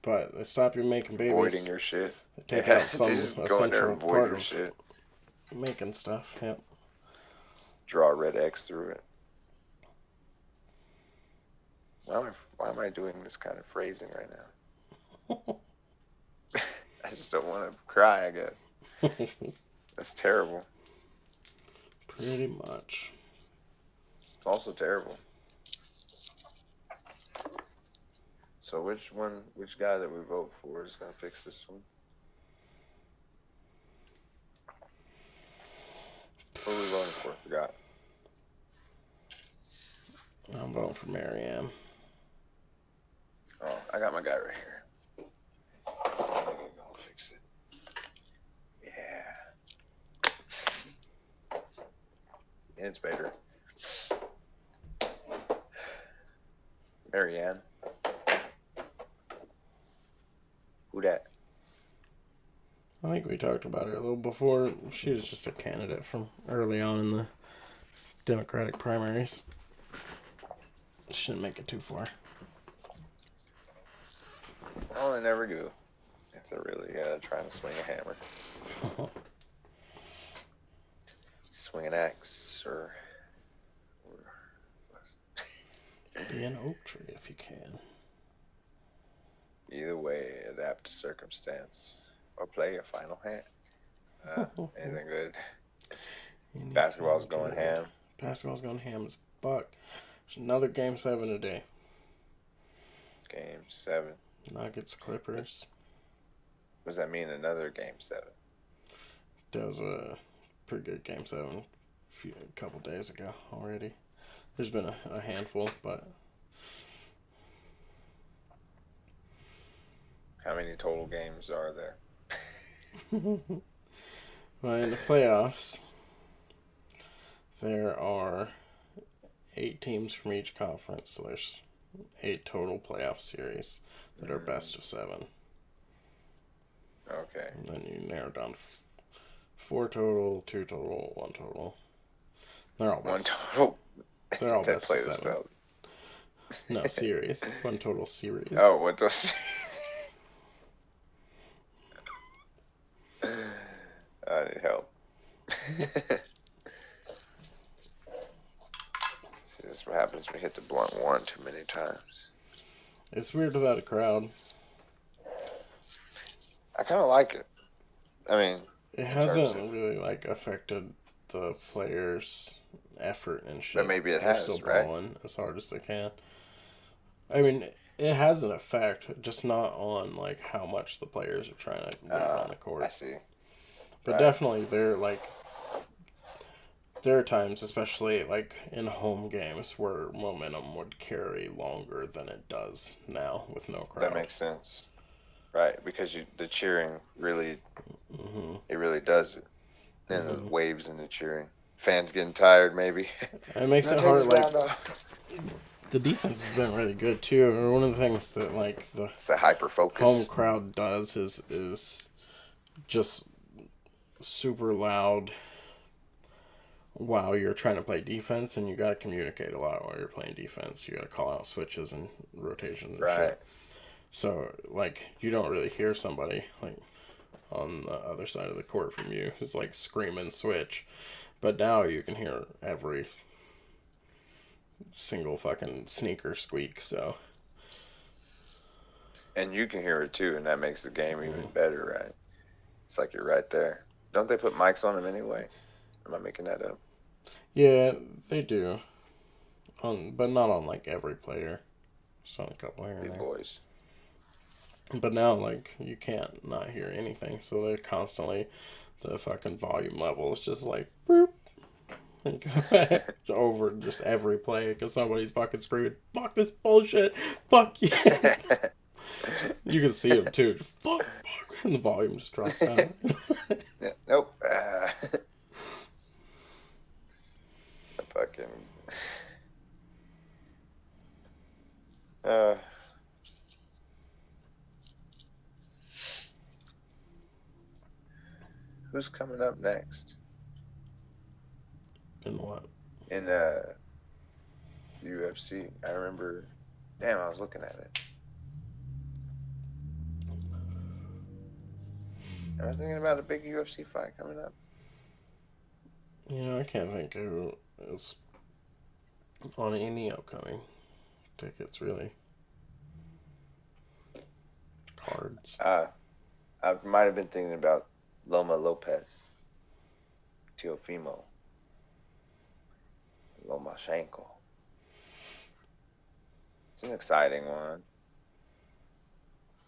but they stop you making Voiding babies. your shit. They take Yeah, out they some just go in there essential and void part your of shit. making stuff. Yep. Draw a red X through it. Why am I doing this kind of phrasing right now? I just don't want to cry, I guess. That's terrible. Pretty much. It's also terrible. So which guy that we vote for is gonna fix this one? Who are we voting for? Forgot. I'm voting for Marianne. Oh, I got my guy right here. I'm gonna fix it. Yeah. It's better. Marianne. Who that? I think we talked about her a little before. She was just a candidate from early on in the Democratic primaries. She didn't make it too far. Well, they never do. If they're really trying to swing a hammer. Swing an axe or Be an oak tree if you can. either way, adapt to circumstance or play your final hand. Anything good? Basketball's going ham. Basketball's going ham as fuck. There's another game 7 today. Game 7. Nuggets Clippers. What does that mean? Another game 7? That was a pretty good game 7 a couple days ago already. There's been a handful, but How many total games are there? well, in the playoffs, there are 8 teams from each conference, so there's 8 total playoff series that are best of 7. Okay. And then you narrow down to 4 total, 2 total, 1 total. They're all One best. total. They're all That best play of 7. themselves. No, series. 1 total series. Oh, what those? I need help. See, this is what happens when we hit the blunt one too many times. It's weird without a crowd. I kind of like it. I mean, It hasn't really like affected the players' effort and shit. but maybe it They're has, still right? balling as hard as they can. I mean, it has an effect, just not on like how much the players are trying to leave on the I court. see. But Right. definitely, there are times, especially like in home games, where momentum would carry longer than it does now with no crowd. That makes sense. Right, because the cheering really, Mm-hmm. it really does it. Then the waves and the cheering. Fans getting tired, maybe. It makes it hard. Like the defense has been really good too. Or one of the things that like the It's that hyper focus. home crowd does is just super loud while you're trying to play defense, and you got to communicate a lot while you're playing defense. You got to call out switches and rotations and shit. So like you don't really hear somebody like on the other side of the court from you who's like screaming switch, but now you can hear every single fucking sneaker squeak. So And you can hear it too, and that makes the game even better, right? It's like you're right there. Don't they put mics on them anyway? Am I making that up? yeah, they do. But not on like every player. Just on a couple here and Big there. boys. But now, like, you can't not hear anything, so they're constantly, the fucking volume level is just like, boop, and go back over just every play, because somebody's fucking screaming, fuck this bullshit, fuck you. You can see them too, fuck, and the volume just drops out. Nope. Fucking. Who's coming up next In what? in UFC? I remember. Damn, I was looking at it. Am I thinking about a big UFC fight coming up? I can't think who is on any upcoming tickets, really. Cards. I might have been thinking about Loma Lopez, Teofimo, Lomachenko. It's an exciting one.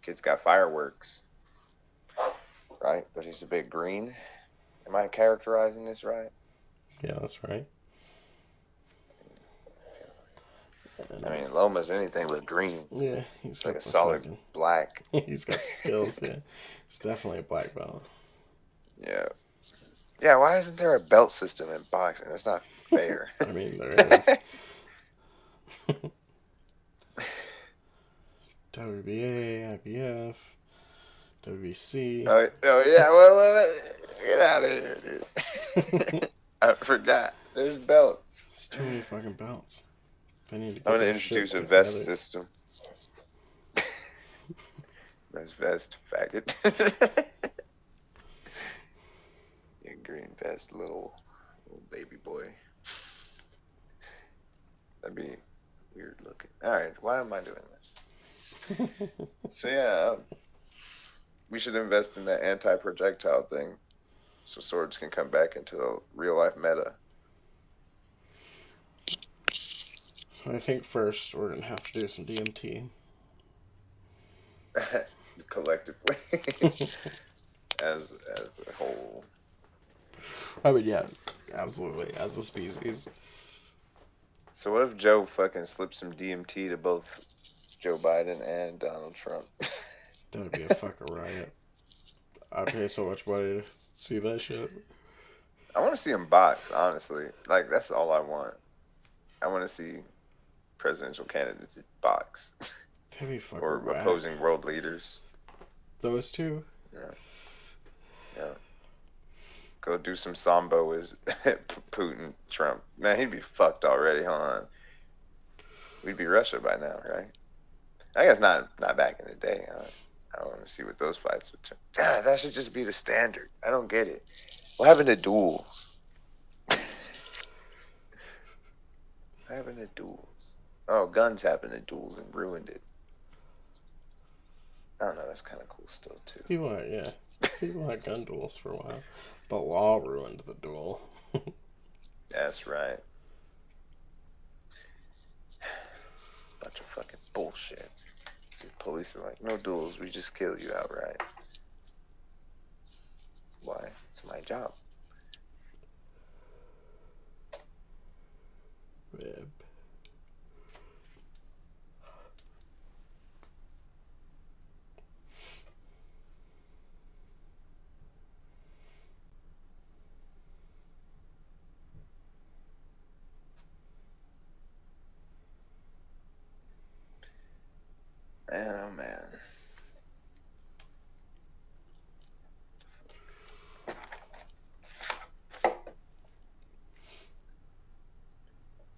Kid's got fireworks, right? But he's a bit green. Am I characterizing this right? Yeah, that's right. I mean, Loma's anything but green. Yeah, he's like a solid black. He's got the skills, yeah. He's definitely a black belt. Yeah. Yeah, why isn't there a belt system in boxing? That's not fair. I mean, there is. WBA, IBF, WBC. Oh yeah, well, get out of here, dude. I forgot. There's belts. There's too many fucking belts. They need to get I'm gonna introduce a vest system. That's vest, faggot. Yeah, green vest, little baby boy. That'd be weird looking. All right, why am I doing this? So yeah, we should invest in that anti-projectile thing, so swords can come back into the real life meta. I think first we're gonna have to do some DMT. Collectively, as a whole. I mean, yeah, absolutely, as a species. So what if Joe fucking slipped some DMT to both Joe Biden and Donald Trump? That would be a fucking riot. I'd pay so much money to see that shit. I want to see him box, honestly. Like, that's all I want. I want to see presidential candidates box. That'd be fucking or whack. Opposing world leaders. Those two? Yeah. Go do some sambo with Putin, Trump. Man, he'd be fucked already. Hold on. We'd be Russia by now, right? I guess not back in the day. I don't want to see what those fights would turn. God, that should just be the standard. I don't get it. What happened to duels? What happened to duels? Oh, guns happened to duels and ruined it. I don't know. That's kind of cool still, too. People had gun duels for a while. The law ruined the duel. That's right. Bunch of fucking bullshit. See, police are like, no duels, we just kill you outright. Why? It's my job. Rib. Man, oh man.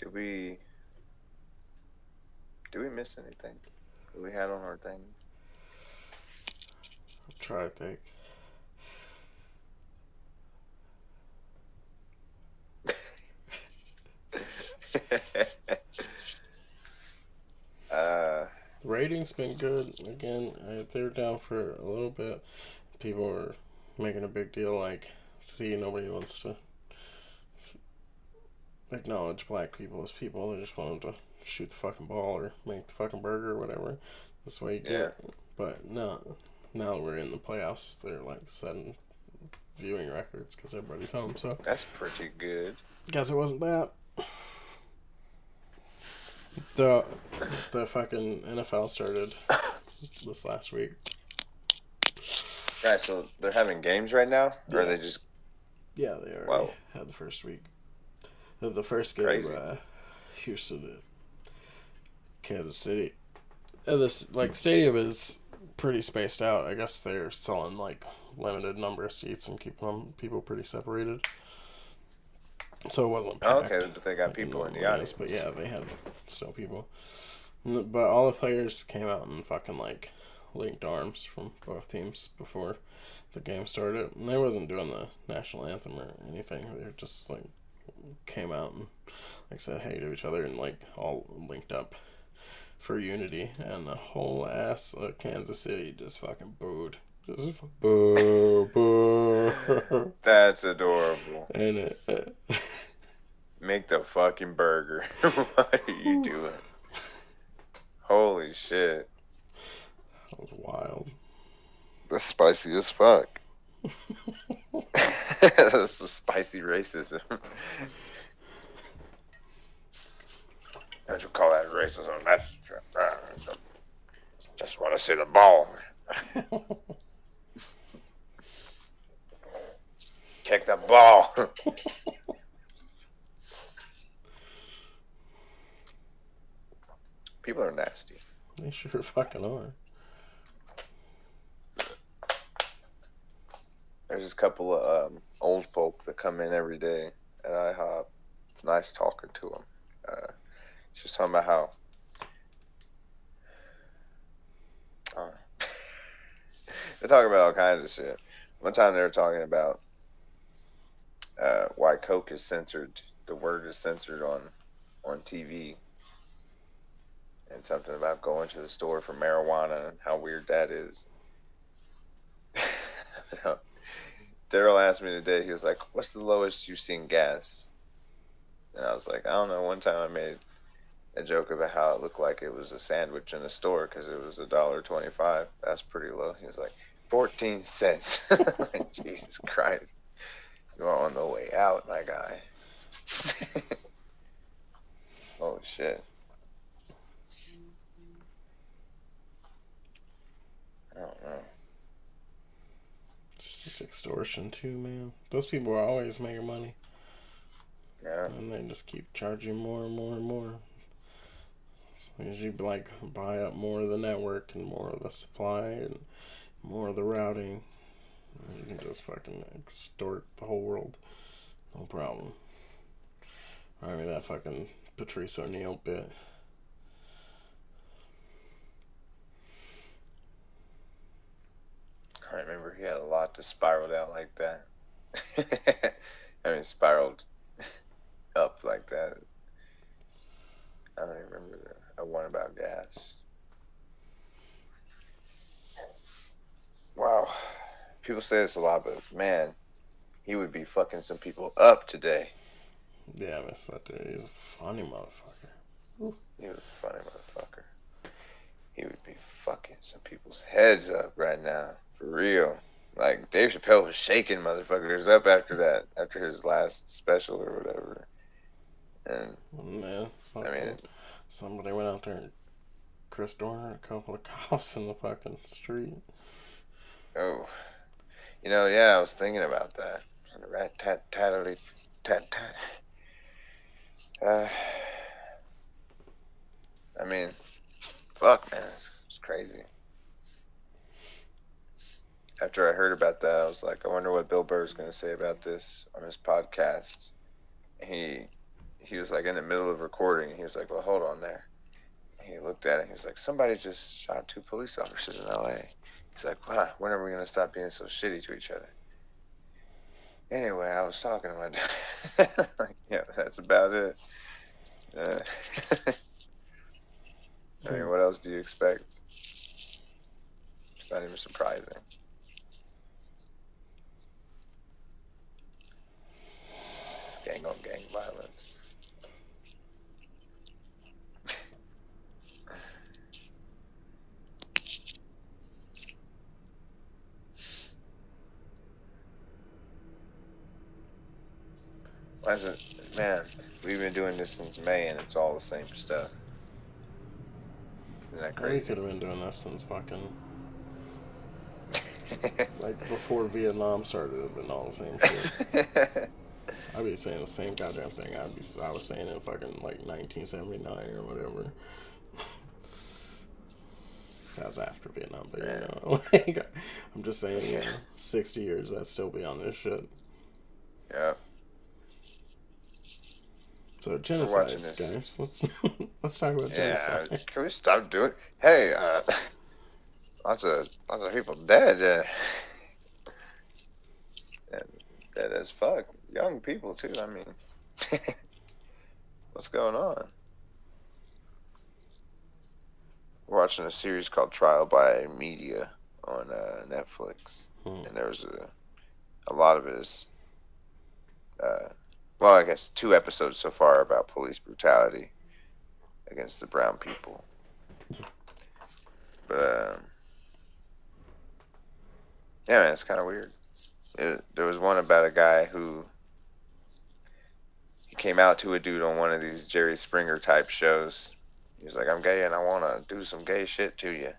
Do we miss anything that we had on our thing? I'll try to think. The ratings been good. Again, they're down for a little bit. People are making a big deal, like, see, nobody wants to acknowledge black people as people. They just want them to shoot the fucking ball or make the fucking burger or whatever. That's the way you get. Yeah. But no, now that we're in the playoffs, they're like setting viewing records because everybody's home. So that's pretty good. Guess it wasn't that. The fucking NFL started this last week. Right, so they're having games right now? Or are they just... Yeah, they already had the first week. The first game, Houston to Kansas City. This, stadium is pretty spaced out. I guess they're selling, limited number of seats and keep people pretty separated. So it wasn't Oh, packed. okay, but they got like it people in the normally audience. is, but yeah, they had still people. But all the players came out and fucking like linked arms from both teams before the game started. And they wasn't doing the national anthem or anything. They were just like came out and like said hey to each other and like all linked up for unity. And the whole ass of Kansas City just fucking booed. Just boo, boo. That's adorable. And Make the fucking burger. What are you doing? Holy shit. That was wild. That's spicy as fuck. That's some spicy racism. Don't you call that racism? That's just want to see the ball. Kick the ball. People are nasty. They sure fucking are. There's just a couple of old folk that come in every day at IHOP. It's nice talking to them. Just talking about how they're talking about all kinds of shit. One time they were talking about why Coke is censored. The word is censored on TV. And something about going to the store for marijuana and how weird that is. Daryl asked me today, he was like, what's the lowest you've seen gas? And I was like, I don't know. One time I made a joke about how it looked like it was a sandwich in the store because it was $1.25. That's pretty low. He was like, 14 cents. Like, Jesus Christ. You're on the way out, my guy. Oh, shit. I don't know. It's extortion too, man. Those people are always making money. Yeah. And they just keep charging more and more and more. As you like buy up more of the network and more of the supply and more of the routing, you can just fucking extort the whole world. No problem. I mean that fucking Patrice O'Neal bit. I remember he had a lot that spiraled out like that. I mean, spiraled up like that. I don't even remember the one about gas. Wow. People say this a lot, but man, he would be fucking some people up today. Yeah, I miss that dude. He's a funny motherfucker. Ooh. He was a funny motherfucker. He would be fucking some people's heads up right now. For real. Like, Dave Chappelle was shaking motherfuckers up after his last special or whatever. And, man, somebody went out there and Chris Dorner a couple of cops in the fucking street. Oh. You know, yeah, I was thinking about that. Rat-tat-tattly-tat-tat. I mean, fuck, man. It's crazy. After I heard about that, I was like, I wonder what Bill Burr's going to say about this on his podcast. He was like in the middle of recording. He was like, well, hold on there. And he looked at it. He was like, somebody just shot 2 police officers in L.A. He's like, wow, when are we going to stop being so shitty to each other? Anyway, I was talking to my dad. Like, yeah, that's about it. I mean, what else do you expect? It's not even surprising. It's gang on gang violence. Why is it, man, we've been doing this since May and it's all the same stuff. Isn't that We crazy? could have been doing this since fucking like before Vietnam started. It'd been all the same shit. I'd be saying the same goddamn thing. I was saying in fucking like 1979 or whatever. That was after Vietnam, but Yeah. like, I'm just saying, 60 years, I'd still be on this shit. Yeah. So We're genocide, watching this. guys. Let's talk about Yeah. genocide. Can we stop doing? Hey, lots of people dead. And dead as fuck. Young people too. I mean, what's going on? We're watching a series called Trial by Media on Netflix, and there's a lot of it is, well, I guess 2 episodes so far about police brutality against the brown people. But yeah, man, it's kind of weird. There was one about a guy who he came out to a dude on one of these Jerry Springer type shows. He was like, "I'm gay and I want to do some gay shit to you." And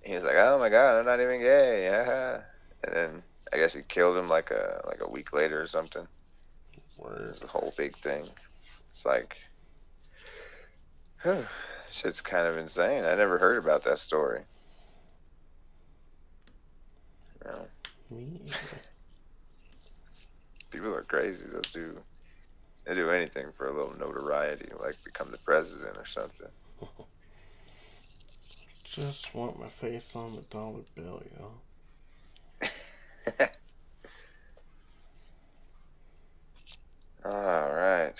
he was like, "Oh my god, I'm not even gay." Yeah. And then I guess he killed him like a week later or something. Word. It was a whole big thing. It's like, shit's kind of insane. I never heard about that story. You know, Me either. people are crazy. They do anything for a little notoriety, like become the president or something. Just want my face on the dollar bill, yo. All right.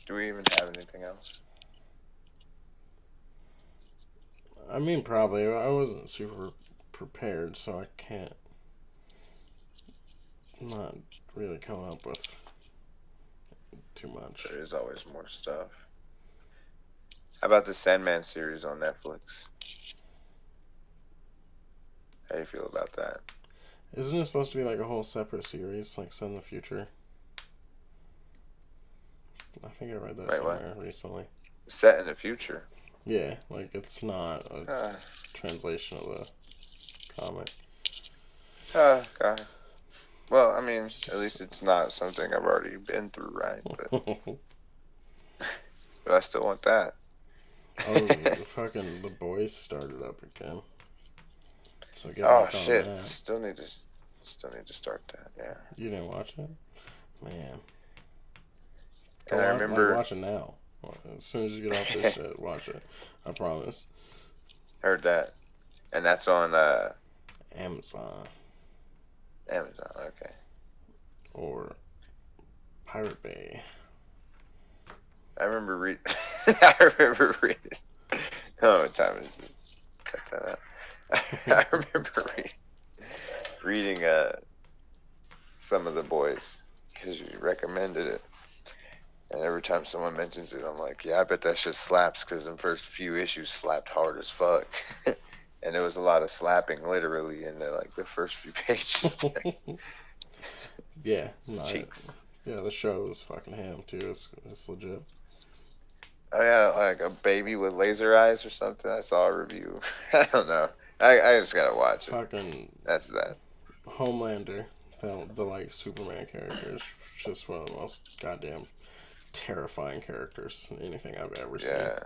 Do we even have anything else? I mean, probably. I wasn't super prepared, so I can't not really come up with too much. There is always more stuff. How about the Sandman series on Netflix? How do you feel about that? Isn't it supposed to be like a whole separate series, like Set in the Future? I think I read that somewhere recently. Set in the future? Yeah, like it's not a translation of the comic. God. Well, I mean, at least it's not something I've already been through, right? But I still want that. Oh, fucking The Boys started up again. So get Oh back on shit! that. Still need to start that. Yeah. You didn't watch it, man. And I remember watch it now. As soon as you get off this shit, watch it. I promise. Heard that, and that's on Amazon Okay. or Pirate Bay. I remember reading. I remember reading. Oh, what time is this? Cut that out. I remember reading some of The Boys because you recommended it, and every time someone mentions it, I'm like, yeah, I bet that shit slaps because the first few issues slapped hard as fuck, and there was a lot of slapping literally in the first few pages. Yeah, no, cheeks. Yeah, the show is fucking ham too. It's legit. Oh yeah, like a baby with laser eyes or something. I saw a review. I don't know. I just gotta watch it. Fucking That's that. Homelander, the like Superman character, is just one of the most goddamn terrifying characters in anything I've ever seen. Yeah,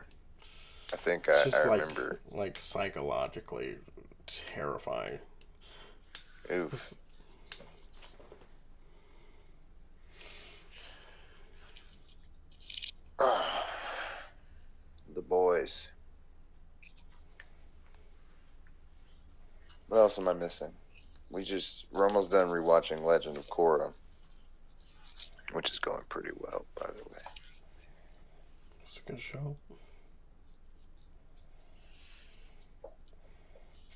I think It's just I remember. like psychologically terrifying. Oof. The Boys. What else am I missing? We're almost done rewatching Legend of Korra, which is going pretty well, by the way. It's a good show.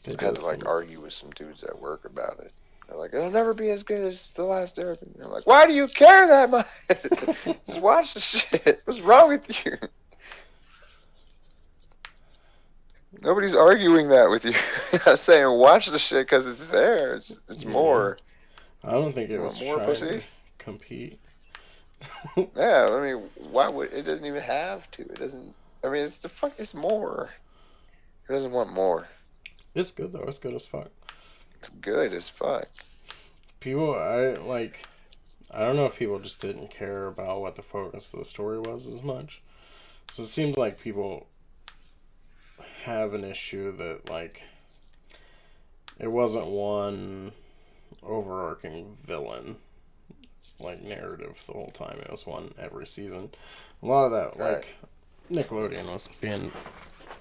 I had to argue with some dudes at work about it. They're like, it'll never be as good as The Last Airbender. I'm like, why do you care that much? Just watch the shit. What's wrong with you? Nobody's arguing that with you. I'm saying watch the shit because it's there. It's more. I don't think it was more trying pussy to compete. Yeah, I mean, why would it? Doesn't even have to. It doesn't. I mean, it's more. It doesn't want more. It's good though. It's good as fuck. It's good as fuck. People, I don't know if people just didn't care about what the focus of the story was as much. So it seems like people have an issue that, like, it wasn't one overarching villain, like, narrative the whole time. It was one every season. A lot of that, like, Nickelodeon was being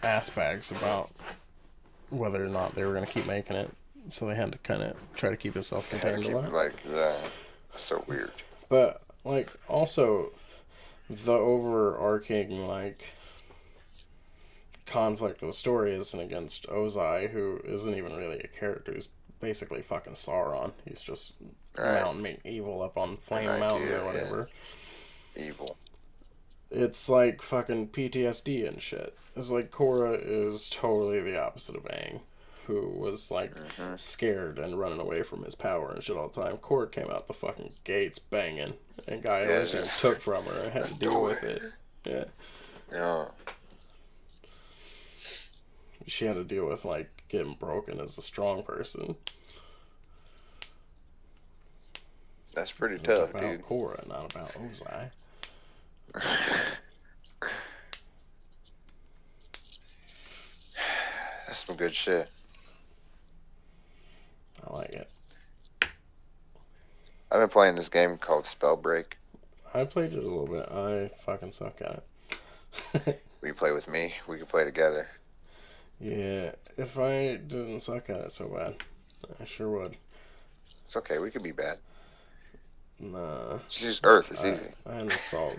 ass bags about whether or not they were going to keep making it. So they had to kind of try to keep it self-contained a lot. Like, so weird. But, like, also, the overarching, like, conflict of the story isn't against Ozai, who isn't even really a character. He's basically fucking Sauron. He's just mountain evil up on Flame Mountain or whatever. Yeah. Evil. It's like fucking PTSD and shit. It's like Korra is totally the opposite of Aang, who was like scared and running away from his power and shit all the time. Korra came out the fucking gates banging, and Guy originally took from her and had to deal with it. Yeah. Yeah. She had to deal with, like, getting broken as a strong person. That's pretty tough, about dude. Korra, not about Ozai. That's some good shit. I like it. I've been playing this game called Spellbreak. I played it a little bit. I fucking suck at it. Will you play with me? We can play together. Yeah, if I didn't suck at it so bad, I sure would. It's okay, we could be bad. Nah. Just use Earth, it's easy. I uninstalled.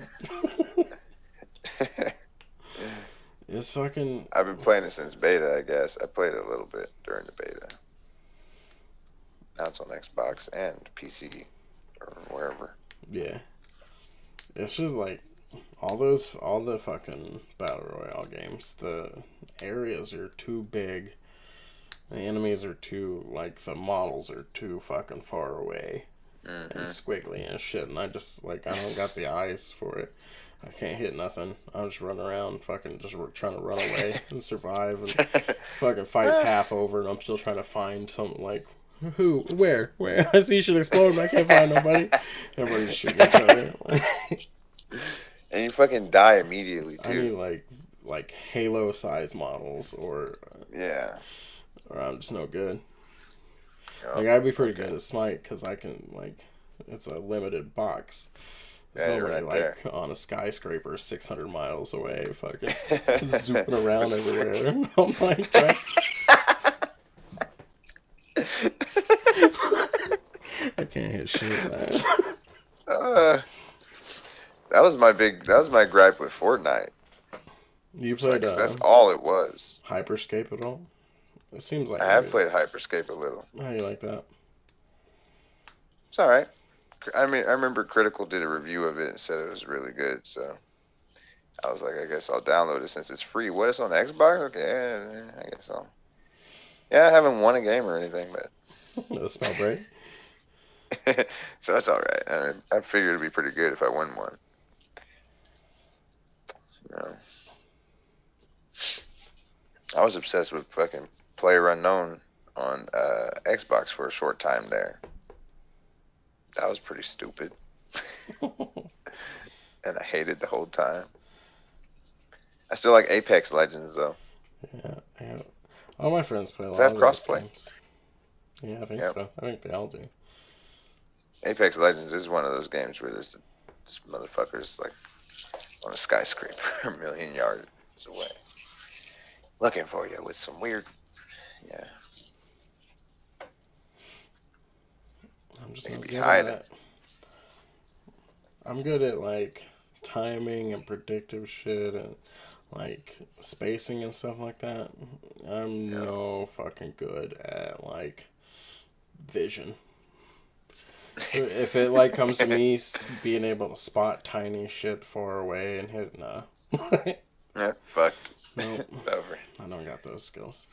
It's fucking... I've been playing it since beta, I guess. I played it a little bit during the beta. Now it's on Xbox and PC, or wherever. Yeah. It's just like, all the fucking Battle Royale games, the areas are too big. The enemies are too, like, the models are too fucking far away. And squiggly and shit, and I just, like, I don't got the eyes for it. I can't hit nothing. I'm just running around, fucking just trying to run away and survive, and fucking fight's half over, and I'm still trying to find something, like, who, where? I see shit explode, and I can't find nobody. Everybody's shooting each other. And you fucking die immediately, too. I need, like Halo-size models, or... Yeah. Or I'm just no good. Oh, like, I'd be pretty good at Smite, because I can, like, it's a limited box. There's nobody, like, on a skyscraper 600 miles away, fucking zooping around everywhere. I'm like, I can't hit shit, man. That was my gripe with Fortnite. You played, that's all it was. Hyperscape at all? It seems like... I have played Hyperscape a little. How do you like that? It's alright. I mean, I remember Critical did a review of it and said it was really good, so I was like, I guess I'll download it since it's free. What, it's on Xbox? Okay, yeah, I guess so. Yeah, I haven't won a game or anything, but... That smell great. So that's alright. I figured it'd be pretty good if I won one. You I was obsessed with fucking PlayerUnknown on Xbox for a short time there. That was pretty stupid. And I hated the whole time. I still like Apex Legends, though. Yeah. All my friends play a lot Does that of have those crossplay? games. Yeah, I think so. I think they all do. Apex Legends is one of those games where there's just motherfuckers, like, on a skyscraper a million yards away. Looking for you with some weird... Yeah. I'm just Maybe not good hide at it. I'm good at, like, timing and predictive shit and, like, spacing and stuff like that. I'm no fucking good at, like, vision. If it, like, comes to me being able to spot tiny shit far away and hit, nah. Yeah, fucked. Nope. It's over. I don't got those skills.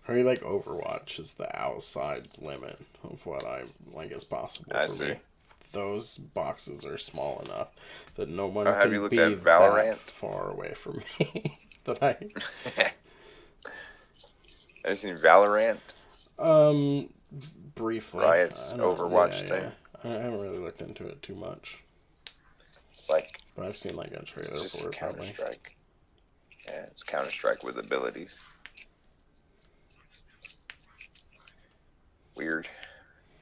Or like Overwatch is the outside limit of what I like is possible for me. Those boxes are small enough that no one can be that far away from me. That I... Have you seen Valorant? Briefly. Riot's Overwatch thing. I haven't really looked into it too much. It's like But I've seen like a it's trailer just for it Counter probably. Strike. Yeah, it's Counter Strike with abilities. Weird.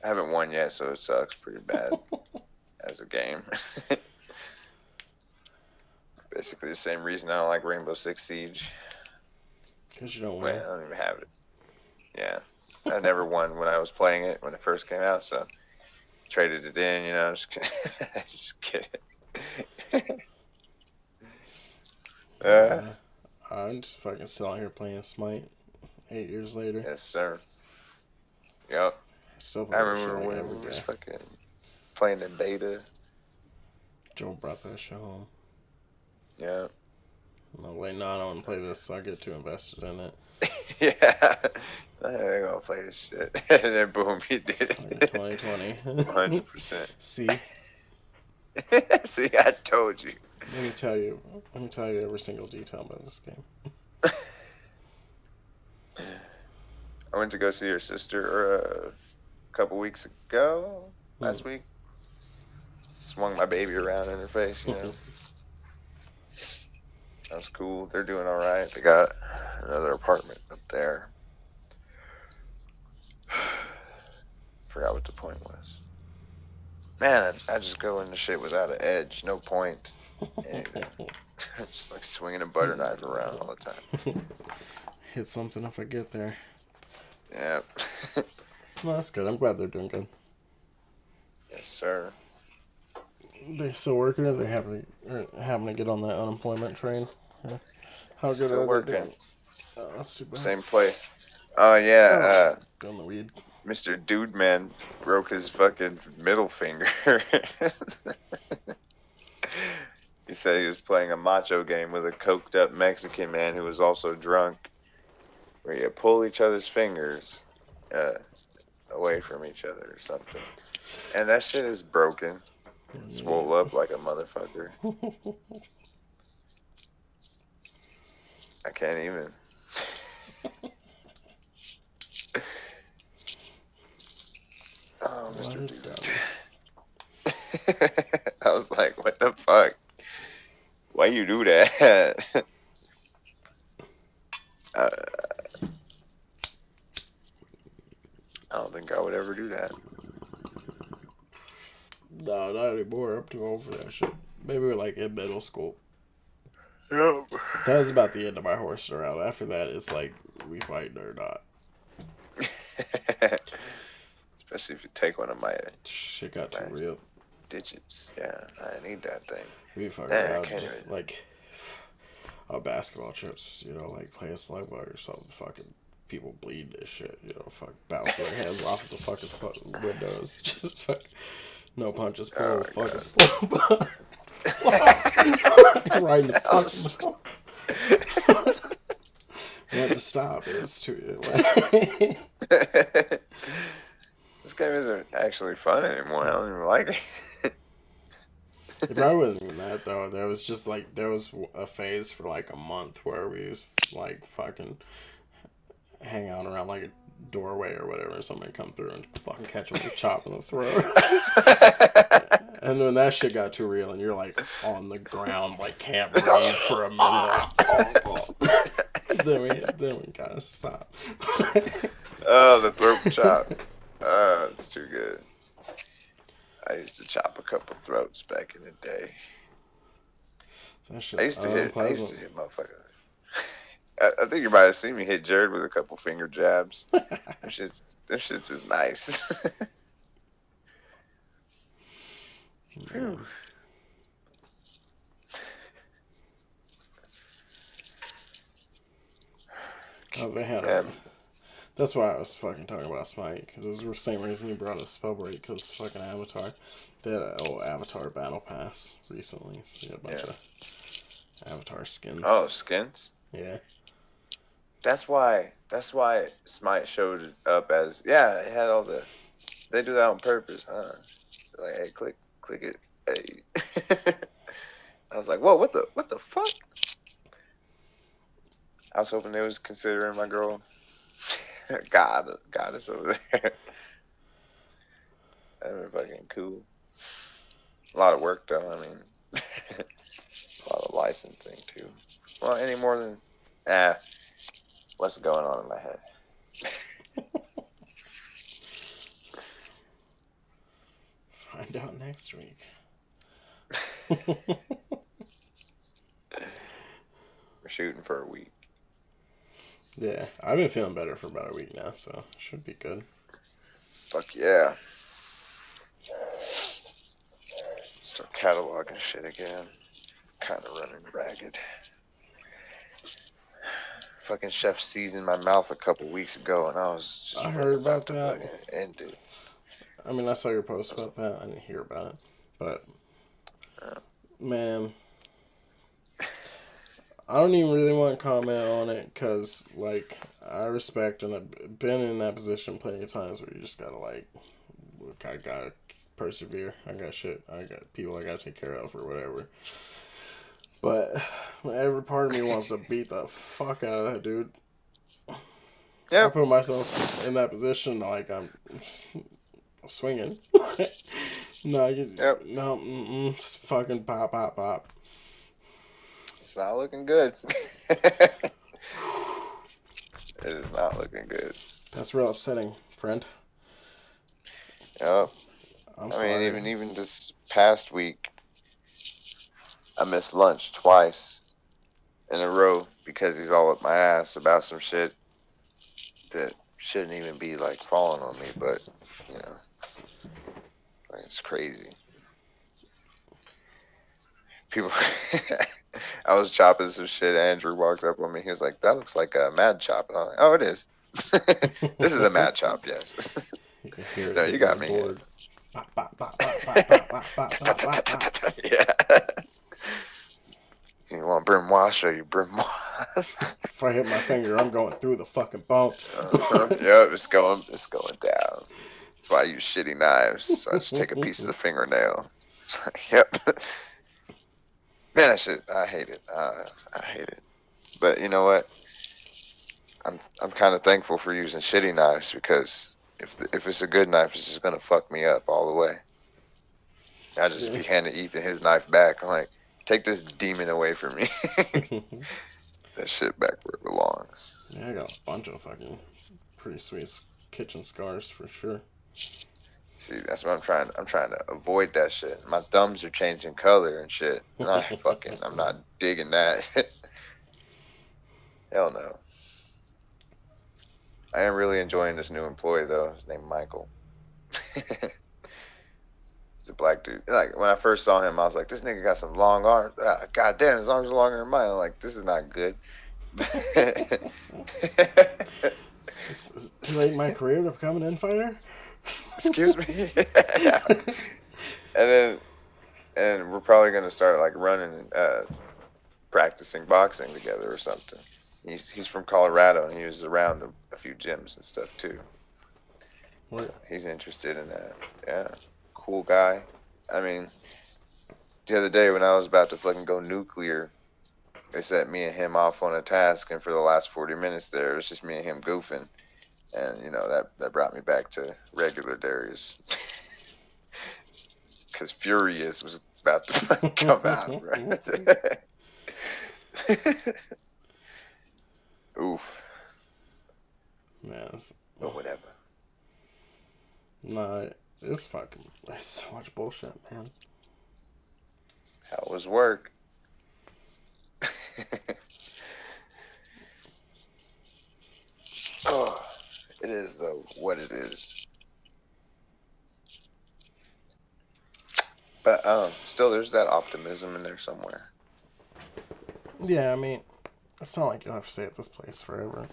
I haven't won yet, so it sucks pretty bad as a game. Basically the same reason I don't like Rainbow Six Siege. Because you don't Well, win. I don't even have it. Yeah. I never won when I was playing it when it first came out, so traded it in, you know. Just kidding. I'm just fucking still out here playing Smite 8 years later. Yes, sir. Yep. I still I play that shit remember like when every we was day. fucking playing in beta. Joe brought that shit home. Yeah. I'm like, wait, no, I don't want to play this, so I get too invested in it. Yeah. I ain't gonna play this shit. And then boom, you did it. 2020. 100%. See? See, I told you. Let me tell you every single detail about this game. I went to go see your sister a couple weeks ago. Last week. Swung my baby around in her face, you know. That was cool. They're doing all right. They got another apartment up there. Forgot what the point was. Man, I just go into shit without an edge. No point. Anything. Just like swinging a butter knife around all the time. Hit something if I get there. Yeah. No, that's good. I'm glad they're doing good. Yes, sir. They still working it? They having to get on that unemployment train? Yeah. How good Still are working. they doing? Oh, that's too bad. Same place. Oh, yeah. Doing the weed. Mr. Dude Man broke his fucking middle finger. He said he was playing a macho game with a coked up Mexican man who was also drunk, where you pull each other's fingers away from each other or something. And that shit is broken. Swole up like a motherfucker. I can't even. Oh, Mr. Dude. I was like, what the fuck? Why you do that? I don't think I would ever do that. No, not anymore. I'm too old for that shit. Maybe we're like in middle school. Yep. That was about the end of my horse around. After that, it's like we fight or not. Especially if you take one of my Shit got too real. digits. Yeah, I need that thing. We fucking around just like on basketball trips, you know, like play a slug bug or something. Fucking people bleed this shit, you know, fuck bounce their hands off the fucking windows. Just fuck no punches, pull fucking slow bug. Right in the fucking we had to stop. It was too This game isn't actually fun anymore. I don't even like it. It probably wasn't even that though. There was just like there was a phase for like a month where we was like fucking hang out around like a doorway or whatever, and somebody come through and fucking catch them with a chop in the throat. And when that shit got too real, and you're like on the ground, like can't breathe for a minute, then we gotta stop. Oh, the throat chop. It's too good. I used to chop a couple throats back in the day. That shit's I used to hit motherfuckers. I think you might have seen me hit Jared with a couple finger jabs. Them shits is nice. Yeah. Oh, they had that's why I was fucking talking about Smite, because it was the same reason you brought up Spellbreak, because fucking Avatar. They had an old Avatar Battle Pass recently, so you had a bunch of Avatar skins. Oh, skins? Yeah. That's why Smite showed up as, it had all the, they do that on purpose, huh? Like, hey, click it, hey. I was like, whoa, what the fuck? I was hoping they was considering my girl goddess over there. That'd been fucking cool. A lot of work though, I mean. licensing too. Well, any more than what's going on in my head? Find out next week. We're shooting for a week. Yeah, I've been feeling better for about a week now, so should be good. Fuck yeah. Start cataloging shit again. Kind of running ragged. Fucking chef seasoned my mouth a couple weeks ago, and I was just I heard about to that. fucking end it. I mean, I saw your post about that. I didn't hear about it, but man, I don't even really want to comment on it because, like, I respect and I've been in that position plenty of times where you just gotta like, look, I gotta persevere. I got shit. I got people I gotta take care of or whatever. But every part of me wants to beat the fuck out of that dude. I Yep. put myself in that position, like I'm swinging. No, Yep. no, just fucking pop, pop, pop. It's not looking good. It is not looking good. That's real upsetting, friend. Yep. I'm I sorry. mean, even this past week, I missed lunch twice in a row because he's all up my ass about some shit that shouldn't even be like falling on me, but you know, like, it's crazy. People, I was chopping some shit. Andrew walked up on me. He was like, "That looks like a mad chop." And I'm like, "Oh, it is. This is a mad chop, yes." You can hear it No, you hitting the got me. board. Bop, bop, bop, bop, bop, bop, bop, bop, bop, bop. Yeah. You want Brimois? Show you Brimois. If I hit my finger, I'm going through the fucking bone. Yep, it's going down. That's why I use shitty knives. So I just take a piece of the fingernail. Yep. Man, that shit, I hate it. I hate it. But you know what? I'm kind of thankful for using shitty knives because if it's a good knife, it's just gonna fuck me up all the way. I just be handing Ethan his knife back. I'm like, take this demon away from me. That shit back where it belongs. Yeah, I got a bunch of fucking pretty sweet kitchen scars for sure. See, that's what I'm trying to avoid that shit. My thumbs are changing color and shit. And I'm not digging that. Hell no. I am really enjoying this new employee though. His name Michael. He's a black dude. Like when I first saw him, I was like, this nigga got some long arms. God damn, his arms are longer than mine. I'm like, this is not good. Is it too late in my career to become an infighter? Excuse me. And we're probably gonna start like running, practicing boxing together or something. He's from Colorado and he was around a few gyms and stuff too. So he's interested in that. Yeah, cool guy. I mean, the other day when I was about to fucking go nuclear, they set me and him off on a task, and for the last 40 minutes there, it was just me and him goofing. And, you know, that brought me back to regular Darius. Because Furious was about to come out, right? Oof. Man, But whatever. nah, it's so much bullshit, man. How was work? Oh, it is, though, what it is. But still, there's that optimism in there somewhere. Yeah, I mean, it's not like you'll have to stay at this place forever.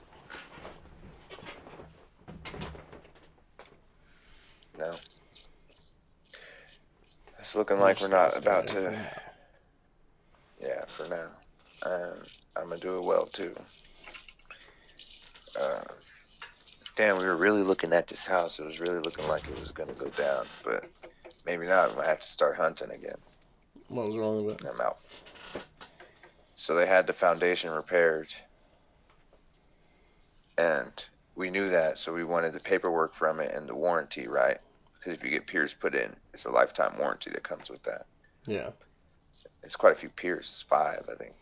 No. It's looking like we're not about to. Yeah, for now. I'm going to do it well, too. Damn, we were really looking at this house. It was really looking like it was going to go down. But maybe not. I'm going to have to start hunting again. What was wrong with it? I'm out. So they had the foundation repaired. And we knew that, so we wanted the paperwork from it and the warranty, right? Because if you get piers put in, it's a lifetime warranty that comes with that. Yeah. It's quite a few piers. It's 5, I think.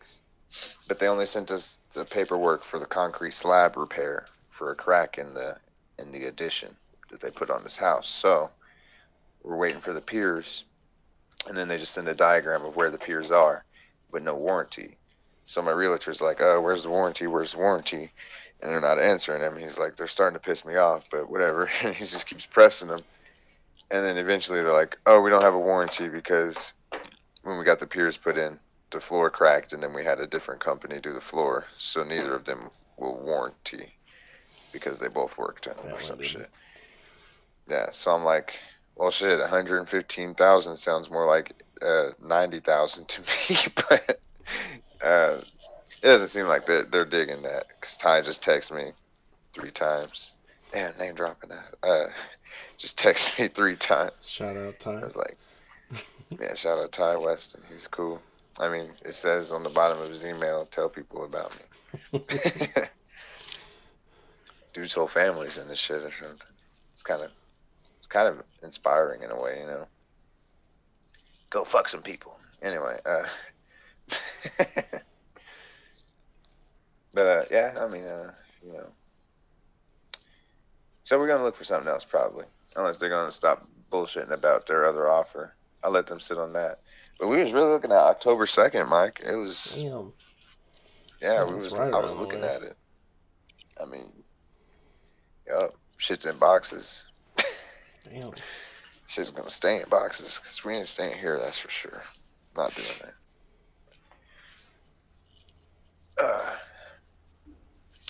But they only sent us the paperwork for the concrete slab repair for a crack in the addition that they put on this house. So we're waiting for the piers, and then they just send a diagram of where the piers are, but no warranty. So my realtor's like, "Oh, where's the warranty? Where's the warranty?" And they're not answering him. He's like, "They're starting to piss me off, but whatever." And he just keeps pressing them. And then eventually they're like, "Oh, we don't have a warranty because when we got the piers put in, the floor cracked, and then we had a different company do the floor, so neither of them will warranty because they both worked in or some shit." Yeah, so I'm like, well, shit, 115,000 sounds more like 90,000 to me, but uh, it doesn't seem like they're digging that because Ty just texted me 3 times. Damn, name dropping that. Just texted me 3 times. Shout out Ty. I was like, yeah, shout out Ty Weston. He's cool. I mean, it says on the bottom of his email, tell people about me. Dude's whole family's in this shit or something. It's kind of inspiring in a way, you know. Go fuck some people. Anyway, but yeah, I mean, you know. So we're gonna look for something else probably, unless they're gonna stop bullshitting about their other offer. I'll let them sit on that. But we was really looking at October 2nd, Mike. It was. Damn. Yeah, Oh, right I was looking at it. I mean, yup, shit's in boxes. Damn. Shit's gonna stay in boxes because we ain't staying here. That's for sure. Not doing that.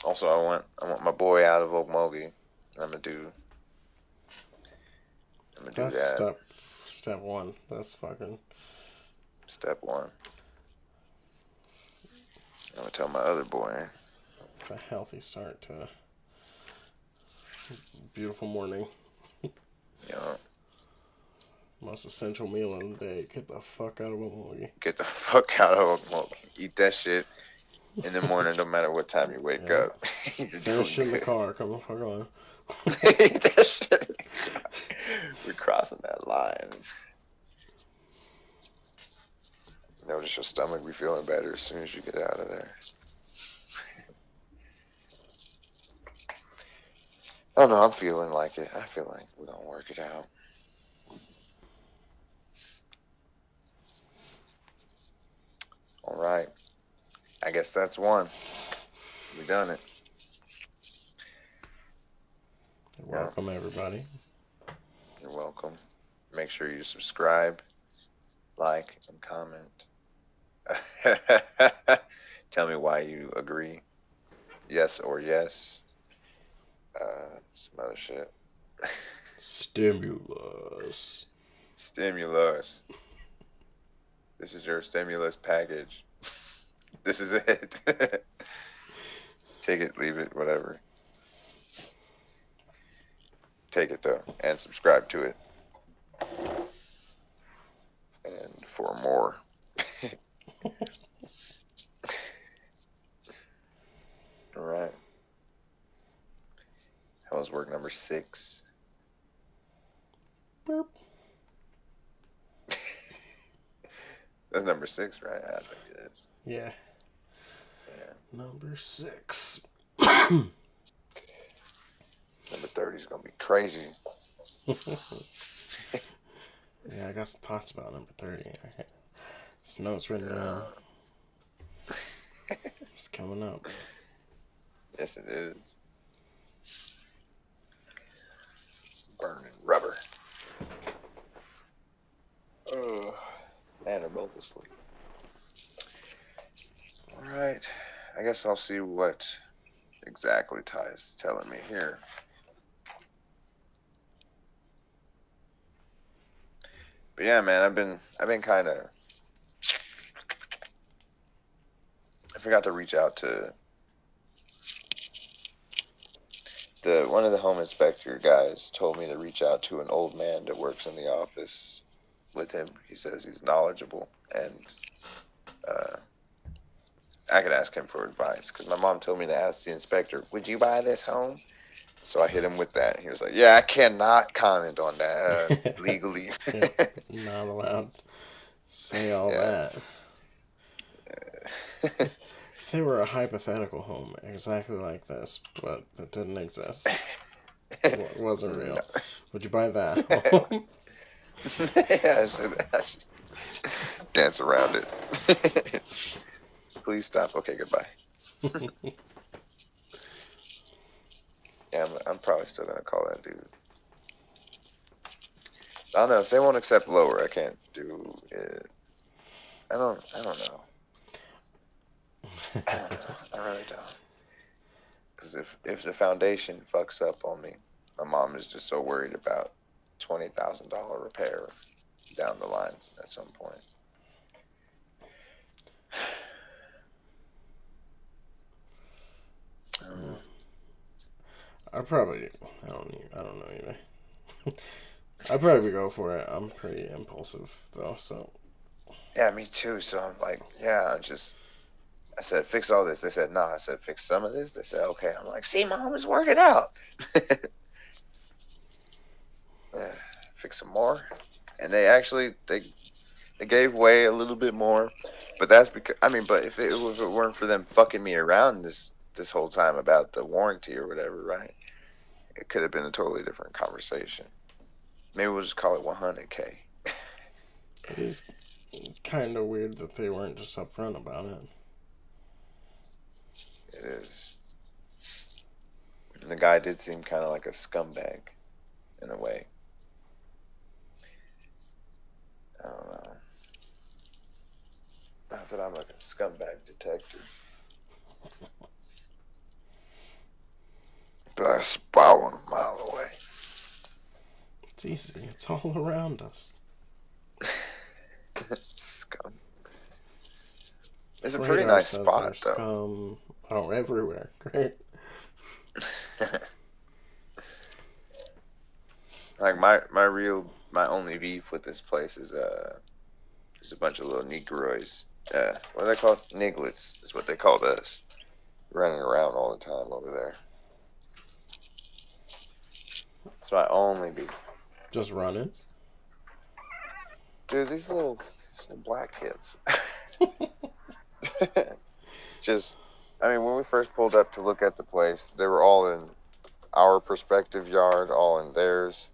Also, I want my boy out of Okmulgee. I'm gonna do That's that. Step one. That's fucking Step 1. I'm gonna tell my other boy. It's a healthy start to a beautiful morning. You know, Most essential meal of the day. Get the fuck out of Okmulgee. get the fuck out of Okmulgee. Eat that shit in the morning, no matter what time you wake up. Finish in the car. Come the fuck on. Eat that shit. We're crossing that line. Notice your stomach be feeling better as soon as you get out of there. I don't know, I'm feeling like it. I feel like we're gonna work it out. All right. I guess that's one. We done it. You're welcome, everybody. You're welcome. Make sure you subscribe, like, and comment. Tell me why you agree. Yes or yes. Some other shit. Stimulus. Stimulus. This is your stimulus package. This is it. Take it, leave it, whatever. Take it though, and subscribe to it. And for more. All right. How was work number 6? Burp. That's number 6, right? I think it is. Yeah. Number 6. Number 30 is gonna be crazy. Yeah, I got some thoughts about number 30. Some notes written down. It's coming up. Yes, it is. Burning rubber. Oh, man, they're both asleep. All right. I guess I'll see what exactly Ty is telling me here. But yeah, man, I've been kind of. I forgot to reach out to one of the home inspector guys. Told me to reach out to an old man that works in the office with him. He says he's knowledgeable, and I could ask him for advice because my mom told me to ask the inspector, "Would you buy this home?" So I hit him with that. He was like, "Yeah, I cannot comment on that legally." Not allowed to say all that. If they were a hypothetical home exactly like this, but that didn't exist, wasn't No. real, would you buy that home? Yeah, I should dance around it. Please stop. Okay, goodbye. Yeah, I'm probably still gonna call that dude. I don't know if they won't accept lower. I can't do it. I don't know. I don't know. I really don't. Because if the foundation fucks up on me, my mom is just so worried about $20,000 repair down the lines at some point. Uh, I probably, I don't know either. I'd probably go for it. I'm pretty impulsive though, so yeah, me too. So I'm like, yeah, I said, fix all this. They said, no. I said, fix some of this. They said, okay. I'm like, see, mom is working out. Uh, fix some more. And they gave way a little bit more, but that's because I mean, but if it weren't for them fucking me around this whole time about the warranty or whatever, right? It could have been a totally different conversation. Maybe we'll just call it 100K. it is kind of weird that they weren't just upfront about it. It is. And the guy did seem kind of like a scumbag in a way. I don't know. Not that I'm like a scumbag detective, but I spot one a mile away. It's easy. It's all around us. Scum. It's a pretty Radar nice says spot, there's though. scum. Oh, everywhere. Great. Like my only beef with this place is there's a bunch of little negroids. What are they called? Niglets is what they called us. Running around all the time over there. It's my only beef. Just running. Dude, these little black kids. Just, I mean, when we first pulled up to look at the place, they were all in our perspective yard, all in theirs,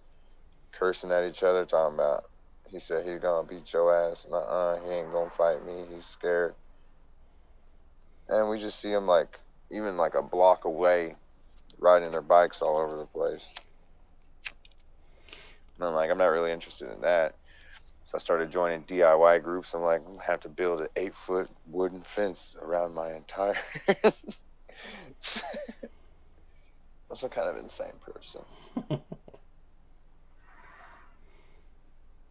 cursing at each other, talking about, he said he's gonna beat your ass. He ain't gonna fight me. He's scared. And we just see them like, even like a block away, riding their bikes all over the place. And I'm like, I'm not really interested in that. So I started joining DIY groups. I'm like, I'm gonna have to build an 8-foot wooden fence around my entire. I'm some kind of insane person.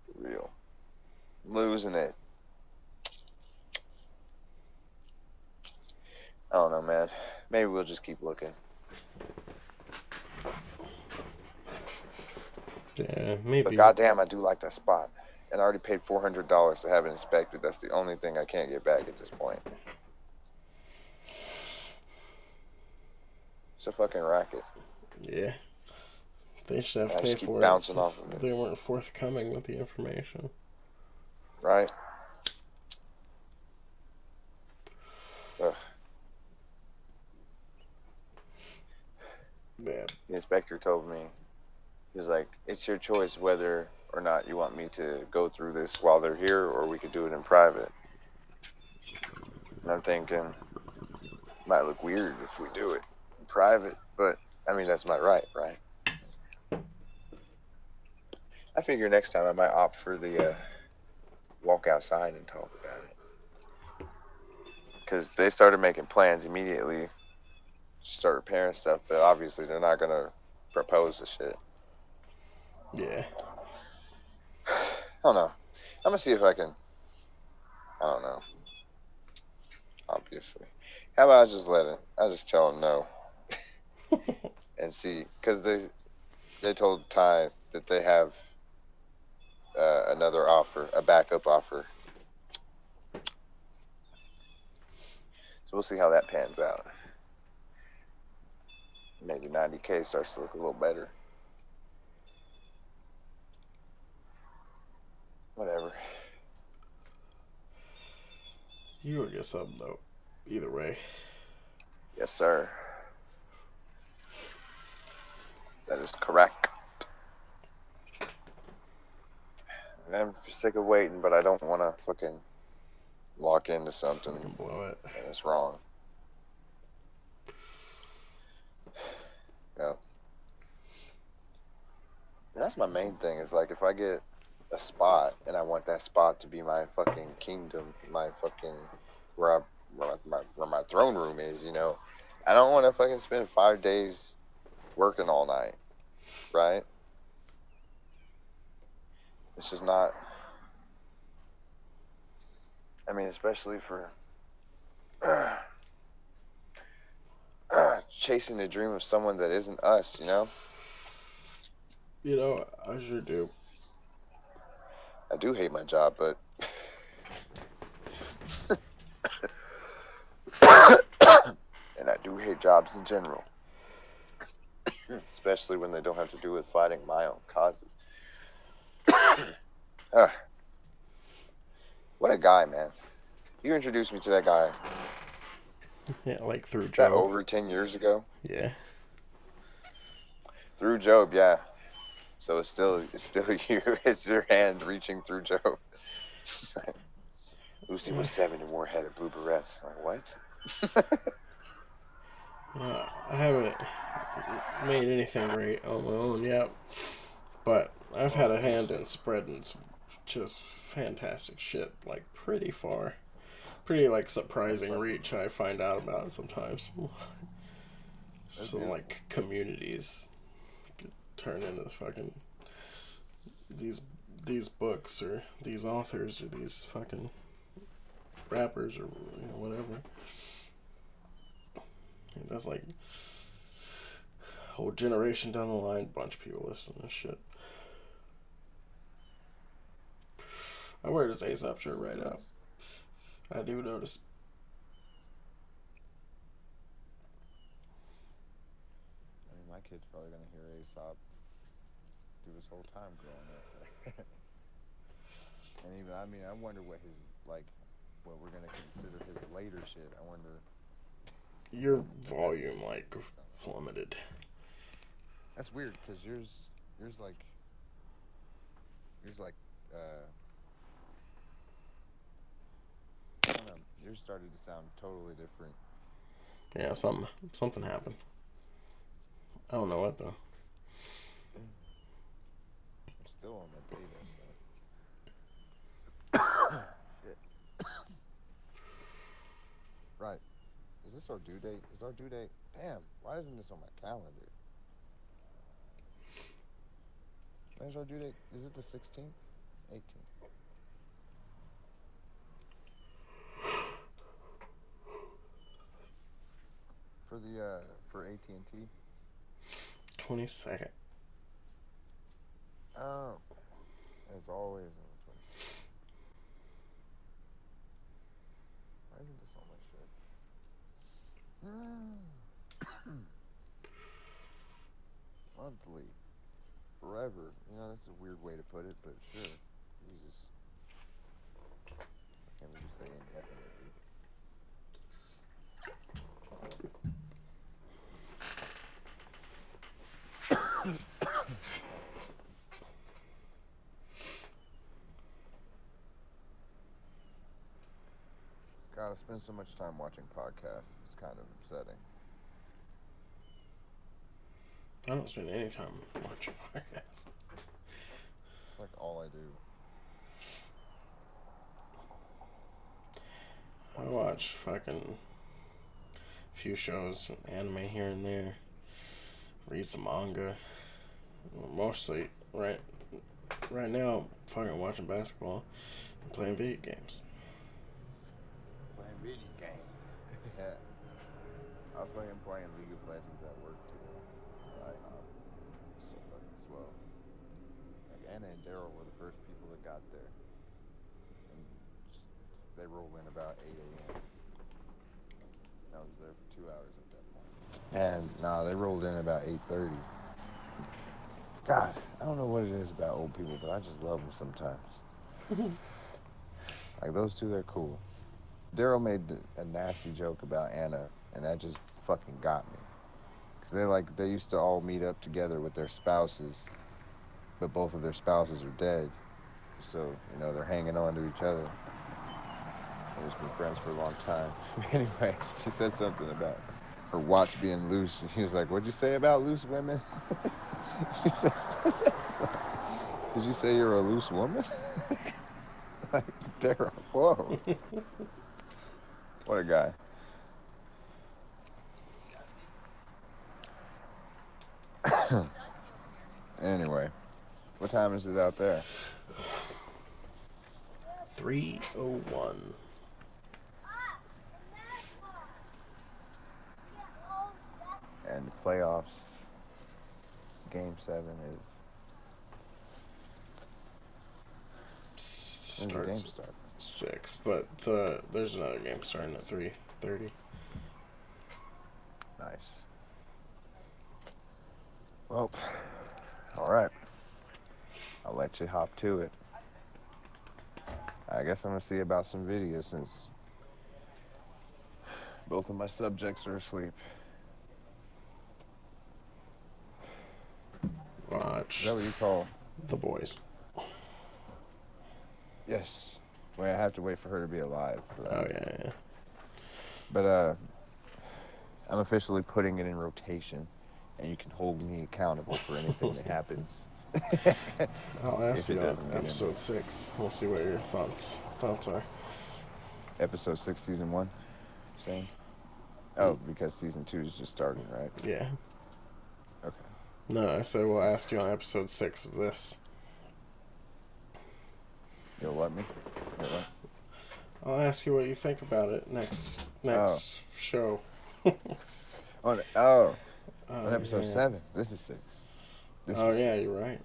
For real. Losing it. I don't know, man. Maybe we'll just keep looking. Yeah, But maybe. goddamn, I do like that spot. And I already paid $400 to have it inspected. That's the only thing I can't get back at this point. It's a fucking racket. Yeah. They should have I just paid keep for it bouncing since off of it. they weren't forthcoming with the information. Right? Ugh. Yeah. The inspector told me, he was like, it's your choice whether or not you want me to go through this while they're here, or we could do it in private. And I'm thinking, it might look weird if we do it in private, but I mean, that's my right, right? I figure next time I might opt for the walk outside and talk about it. Because they started making plans immediately to start repairing stuff, but obviously they're not going to propose the shit. Yeah. I don't know. I'm going to see if I can. I don't know. Obviously. How about I just let it? I just tell them no. And see. Because they told Ty that they have another offer, a backup offer. So we'll see how that pans out. Maybe 90K starts to look a little better. Whatever. You will get something though. either way. Yes, sir. That is correct. And I'm sick of waiting, but I don't want to fucking lock into something Fucking blow it. and it's wrong. Yeah. And that's my main thing. Is like if I get a spot and I want that spot to be my fucking kingdom, my fucking where my throne room is. I don't want to fucking spend 5 days working all night, right? It's just not. I mean, especially for chasing the dream of someone that isn't us. I sure do. I do hate my job, but and I do hate jobs in general, especially when they don't have to do with fighting my own causes. What a guy, man. You introduced me to that guy. Yeah, like through Is that Job. over 10 years ago? Yeah. Through Job, yeah. So it's still you. It's your hand reaching through Job. Lucy was 7 and wore head of blue berets. Like, what? I haven't made anything great on my own yet, but I've had a hand in spreading some just fantastic shit, like pretty far. Pretty like surprising reach I find out about sometimes. So like communities turn into the fucking these books or these authors or these fucking rappers or whatever. And that's like a whole generation down the line, bunch of people listen to this shit. I wear this ASAP shirt right up. I do notice. I mean, my kid's probably gonna hear Aesop through his whole time growing up. And even, I mean, I wonder what what we're gonna consider his later shit. I wonder. Your volume like plummeted. That's weird, cause yours like, I don't know. Yours started to sound totally different. Yeah, something happened. I don't know what though. I'm still on my data, so. Shit. Right. Is this our due date? Is our due date? Damn, why isn't this on my calendar? When's our due date? Is it the 16th? 18th? For AT&T? 22nd. Oh. It's always on the 20th. Why isn't this on my shit? Monthly. Forever. That's a weird way to put it, but sure. Jesus. Can't really say indefinitely. God, I spend so much time watching podcasts. It's kind of upsetting. I don't spend any time watching podcasts. It's like all I do. I watch fucking few shows, anime here and there. Read some manga. Mostly, right now, I'm fucking watching basketball and playing video games. Playing video games. Yeah. I was fucking playing League of Legends at work today. So fucking slow. Like Anna and Daryl were the first people that got there. And they rolled in about 8 a.m. I was there for 2 hours at that point. And they rolled in about 8:30. God, I don't know what it is about old people, but I just love them sometimes. Like those two, they're cool. Daryl made a nasty joke about Anna, and that just fucking got me. Because they used to all meet up together with their spouses, but both of their spouses are dead. So, they're hanging on to each other. They've just been friends for a long time. Anyway, she said something about her watch being loose. And he was like, "What'd you say about loose women?" She says, "Did you say you're a loose woman?" Like, Daryl, whoa. What a guy. Anyway, what time is it out there? 3:01. And the playoffs, game 7 is. When's the game Starts start? 6, but there's another game starting at 3:30. Nice. Well, all right. I'll let you hop to it. I guess I'm gonna see about some videos since both of my subjects are asleep. Watch Is that what you call? The Boys. Yes. Wait, I have to wait for her to be alive for that. Oh yeah. But I'm officially putting it in rotation, and you can hold me accountable for anything that happens. I'll ask If it you on doesn't get in. episode 6. We'll see what your thoughts are. Episode 6, season 1. Same. Oh, because season 2 is just starting, right? Yeah. Okay. No, I said we'll ask you on episode 6 of this. You'll let me? You'll let? I'll ask you what you think about it next show. On episode 7. This is 6. Yeah, you're right.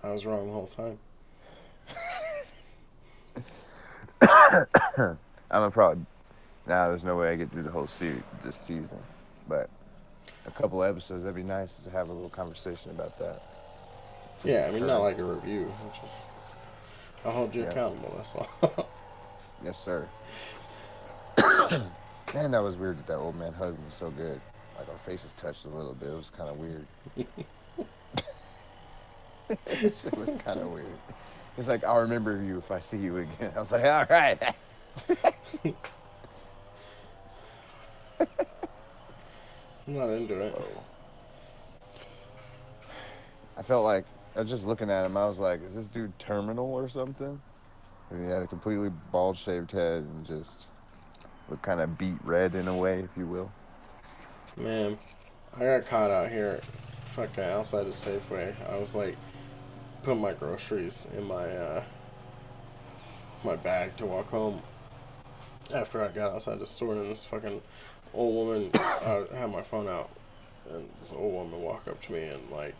I was wrong the whole time. I'm a probably. Nah, there's no way I get through the whole this season. But a couple episodes, that'd be nice to have a little conversation about that. Yeah, I mean, not like a review. Just I'll hold you accountable, that's all. Yes, sir. Man, that was weird that old man hugged me so good. Like, our faces touched a little bit. It was kind of weird. That shit was kind of weird. He's like, "I'll remember you if I see you again." I was like, "All right." I'm not into it. Whoa. I felt like, I was just looking at him, I was like, is this dude terminal or something? And he had a completely bald-shaved head and just looked kind of beat red in a way, if you will. Man, I got caught out here fucking outside of Safeway. I was like putting my groceries in my my bag to walk home after I got outside the store, and this fucking old woman had my phone out, and this old woman walked up to me and like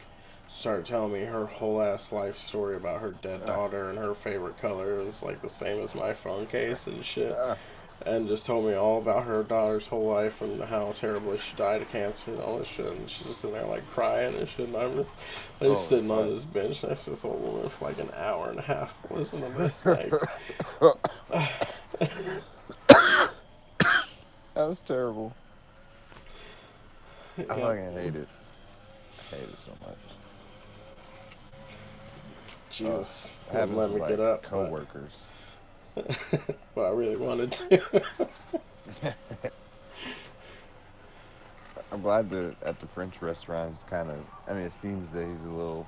started telling me her whole ass life story about her dead daughter, and her favorite color was like the same as my phone case and shit. And just told me all about her daughter's whole life and how terribly she died of cancer and all this shit. And she's just sitting there like crying and shit. And I'm just sitting on this bench next to this old woman for like an hour and a half listening to this. Like, that was terrible. yeah. I fucking hate it. I hate it so much. Jesus, Wouldn't let me get up. Coworkers. But I really wanted to. I'm glad that at the French restaurant, it's kind of, I mean, it seems that he's a little,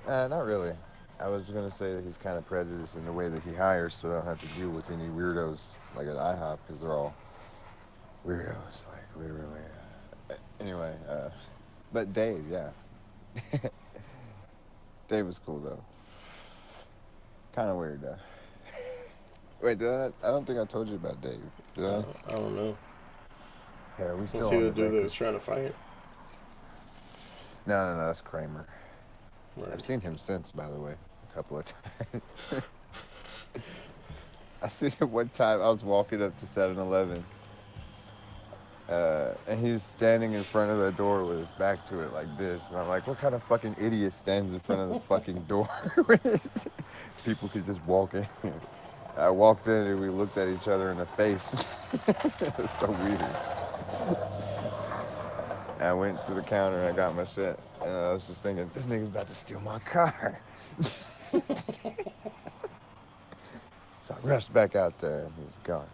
not really. I was going to say that he's kind of prejudiced in the way that he hires, so I don't have to deal with any weirdos like at IHOP, because they're all weirdos, like literally. Anyway, but Dave, yeah. Dave was cool, though. Kind of weird, though. Wait, I don't think I told you about Dave. Did I? I don't know. Yeah, are we still Was on he the the dude that record? was trying to fight? No, that's Kramer. Right. I've seen him since, by the way, a couple of times. I seen him one time. I was walking up to 7-Eleven, and he's standing in front of the door with his back to it like this. And I'm like, what kind of fucking idiot stands in front of the fucking door? People could just walk in. I walked in and we looked at each other in the face. It was so weird. And I went to the counter and I got my shit. And I was just thinking, this nigga's about to steal my car. So I rushed back out there and he was gone.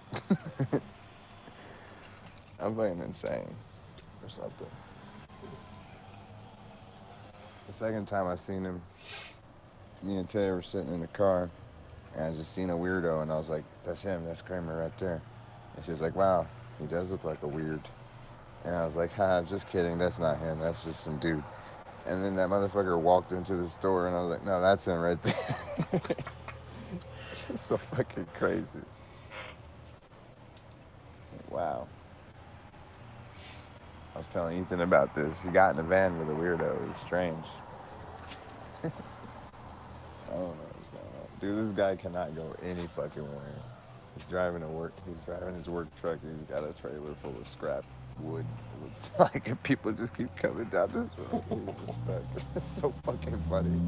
I'm playing insane or something. The second time I seen him, me and Taylor were sitting in the car and I just seen a weirdo and I was like, that's him, that's Kramer right there. And she was like, wow, he does look like a weird. And I was like, ha, just kidding, that's not him, that's just some dude. And then that motherfucker walked into the store and I was like, no, that's him right there. It's so fucking crazy. Wow. I was telling Ethan about this. He got in a van with a weirdo. It was strange. I don't know what's going on. Dude, this guy cannot go any fucking where. He's driving his work truck. He's got a trailer full of scrap wood. It looks like people just keep coming down this road. He's just stuck. It's so fucking funny.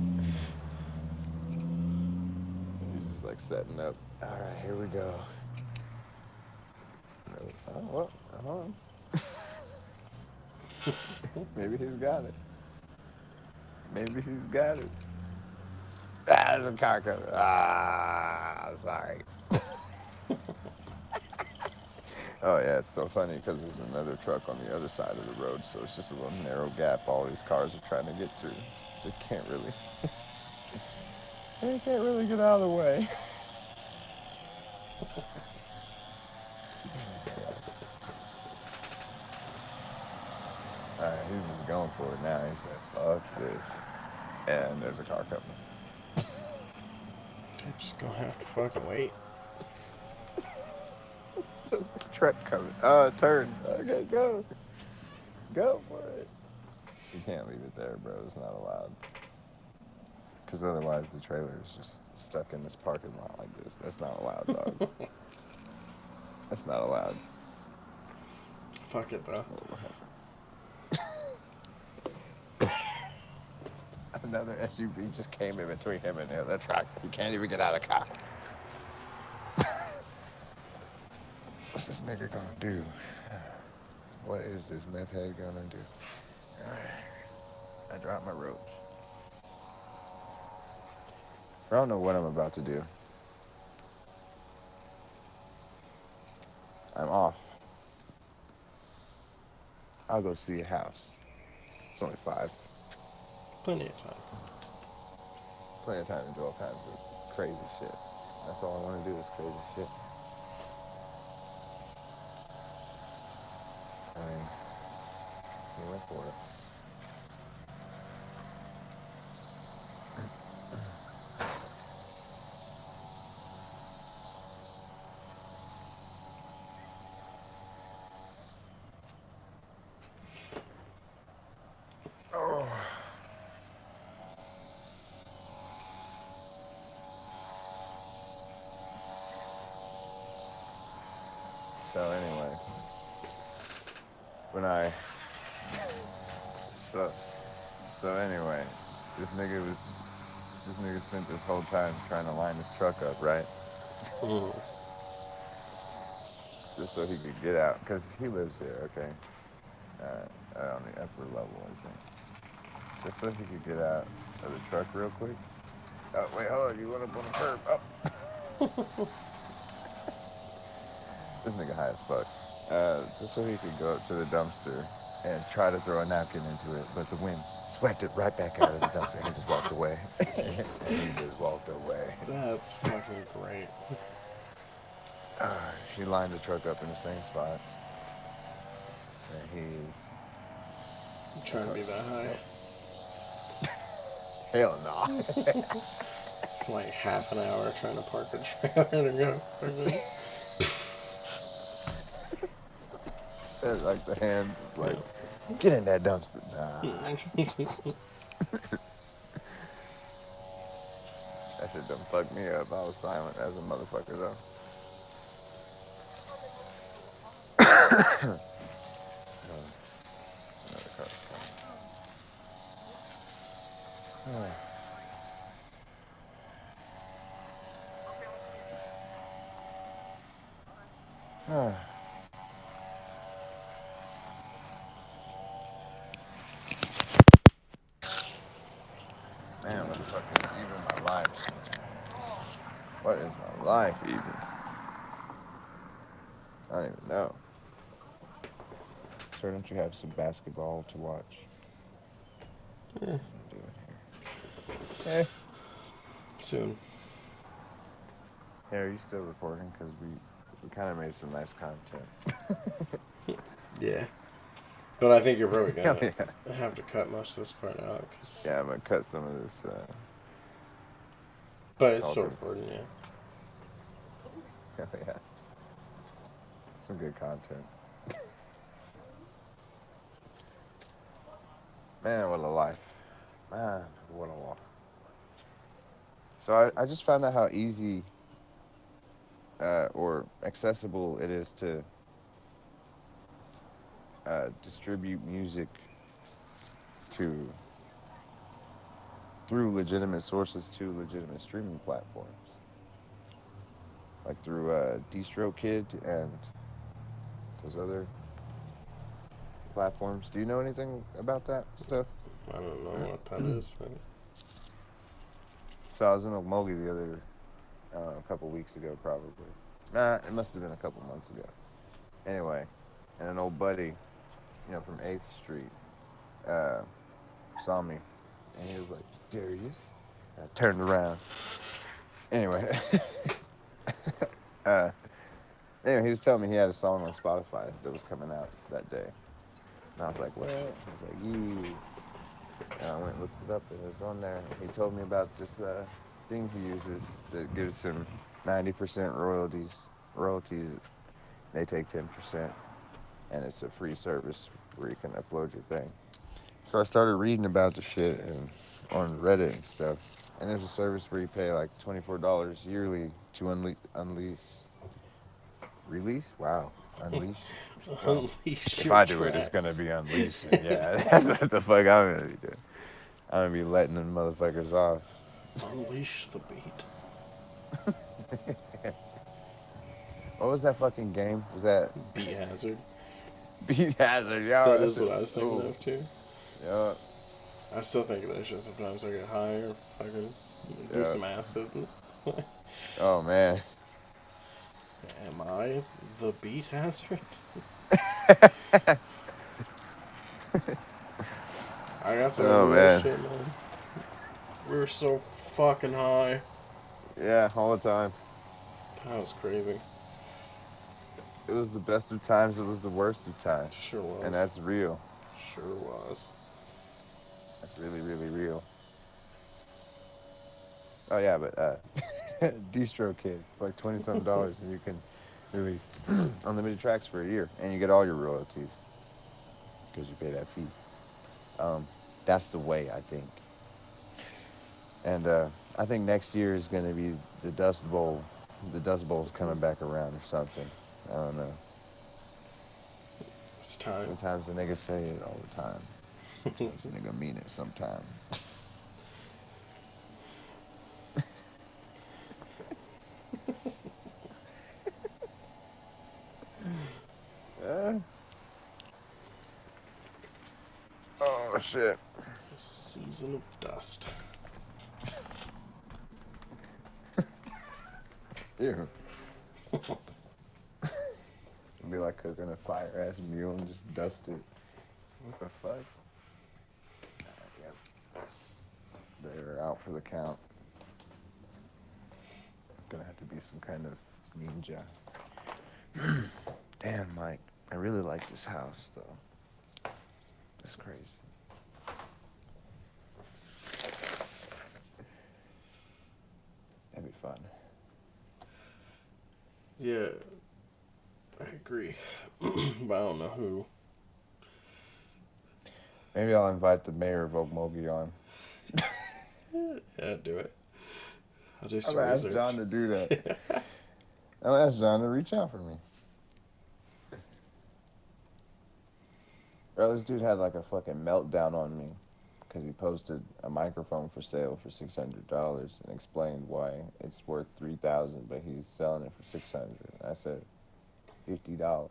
He's just like setting up. All right, here we go. Oh, well, hold on. Maybe he's got it. Maybe he's got it. Ah, there's a car coming. Ah, sorry. Oh, yeah, it's so funny because there's another truck on the other side of the road, so it's just a little narrow gap all these cars are trying to get through. So you can't really get out of the way. Alright, he's just going for it now. He said, fuck this. And there's a car coming. I'm just gonna have to fucking wait. There's a truck coming. Turn. Okay, go. Go for it. You can't leave it there, bro. It's not allowed. Because otherwise the trailer is just stuck in this parking lot like this. That's not allowed, dog. That's not allowed. Fuck it, though. Another SUV just came in between him and the other truck. He can't even get out of the car. What's this nigga gonna do? What is this meth head gonna do? Alright. I dropped my rope. I don't know what I'm about to do. I'm off. I'll go see a house. It's only 5. Plenty of time. Plenty of time to do all kinds of crazy shit. That's all I want to do is crazy shit. I mean, he went for it. Oh. So anyway, so anyway, this nigga spent this whole time trying to line his truck up, right? Just so he could get out, because he lives here, okay? On the upper level, I think. Just so he could get out of the truck real quick. Oh, wait, hold on, you went up on the curb. Oh. This nigga high as fuck. Just so he could go up to the dumpster and try to throw a napkin into it, but the wind swept it right back out of the dumpster and he just walked away. He just walked away. That's fucking great. He lined the truck up in the same spot. And he's... I'm trying to be that high. Hell no. It's like half an hour trying to park a trailer to go. It's like the hand is like, get in that dumpster. Nah. That shit done fucked me up. I was silent as a motherfucker though. Another car. life, even. I don't even know. So don't you have some basketball to watch? Yeah. Do it here. Hey. Soon. Hey, are you still recording? Because we kind of made some nice content. Yeah. But I think you're probably Oh, gonna yeah. have to cut most of this part out, cause. Yeah, I'm going to cut some of this. But it's still talking. recording, yeah. Oh, yeah. Some good content. Man, what a life. Man, what a life. So I just found out how easy or accessible it is to distribute music to through legitimate sources to legitimate streaming platforms, like through DistroKid and those other platforms. Do you know anything about that stuff? I don't know what that is. So I was in Omogi the other a couple weeks ago, probably. Nah, it must have been a couple months ago. Anyway, and an old buddy, from 8th Street, saw me, and he was like, Darius. And I turned around. Anyway, anyway, he was telling me he had a song on Spotify that was coming out that day. And I was like, what? He was like, yeah. And I went and looked it up, and it was on there. He told me about this thing he uses that gives him 90% royalties. They take 10%, and it's a free service where you can upload your thing. So I started reading about the shit and on Reddit and stuff. And there's a service where you pay like $24 yearly to unleash. Release? Wow. Unleash. Well, Unleash if your I do it, it's gonna tracks. be unleashing. Yeah, that's what the fuck I'm gonna be doing. I'm gonna be letting them motherfuckers off. Unleash the beat. What was that fucking game? Was that Beat Hazard. Beat Hazard? Yo, That is what I was thinking of too. Yeah. I still think of that shit sometimes. I get high or fucking do Yeah. some acid. Oh man. Am I the Beat Hazard? I got some of that shit, man. We were so fucking high. Yeah, all the time. That was crazy. It was the best of times. It was the worst of times. Sure was. And that's real. Sure was. That's really, really real. Oh yeah, but DistroKid, it's like $20-something, and you can release unlimited tracks for a year, and you get all your royalties because you pay that fee. That's the way, I think. And I think next year is going to be the Dust Bowl. The Dust Bowl's coming back around or something. I don't know. It's time. Sometimes the niggas say it all the time. Sometimes the nigga mean it sometimes. Oh shit. Season of Dust. Ew. It'd be like cooking a fire ass meal and just dust it. What the fuck? Yep. They're out for the count. Gonna have to be some kind of ninja. Damn, Mike. I really like this house, though. It's crazy. That'd be fun. Yeah, I agree. But I don't know who. Maybe I'll invite the mayor of Okmulgee on. Yeah, do it. I'll do some I'll ask research. John to do that. I'll ask John to reach out for me. Bro, this dude had like a fucking meltdown on me because he posted a microphone for sale for $600 and explained why it's worth $3,000, but he's selling it for $600. I said $50.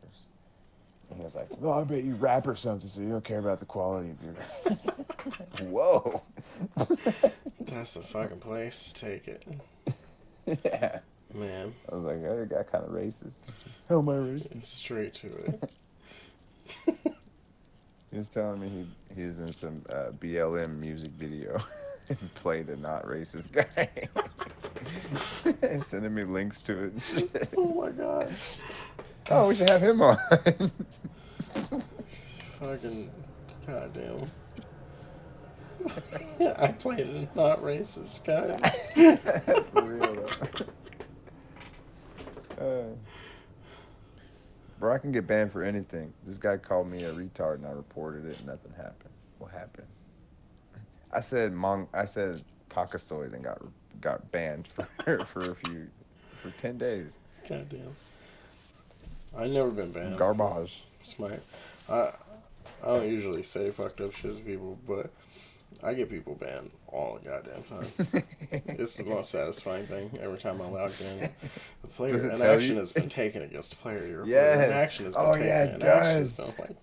And he was like, "Well, I bet you rap or something, so you don't care about the quality of your." Whoa. That's the fucking place to take it. Yeah. Man, I was like, that got kind of racist. How am I racist? getting straight to it. He was telling me he's in some BLM music video and played a not racist guy. Sending me links to it and shit. Oh my god. Oh, we should have him on. Fucking goddamn. I played a not racist, guys. For real, though. Bro, I can get banned for anything. This guy called me a retard and I reported it and nothing happened. What happened? I said caucasoid and got banned for 10 days. Goddamn. I've never been banned. Garbage. Smart. I don't usually say fucked up shit to people, but I get people banned all the goddamn time. It's the most satisfying thing every time I log in. The player in action has been taken against the player. Your Yeah. in action has been taken. Yeah, it in does. action. So I'm like,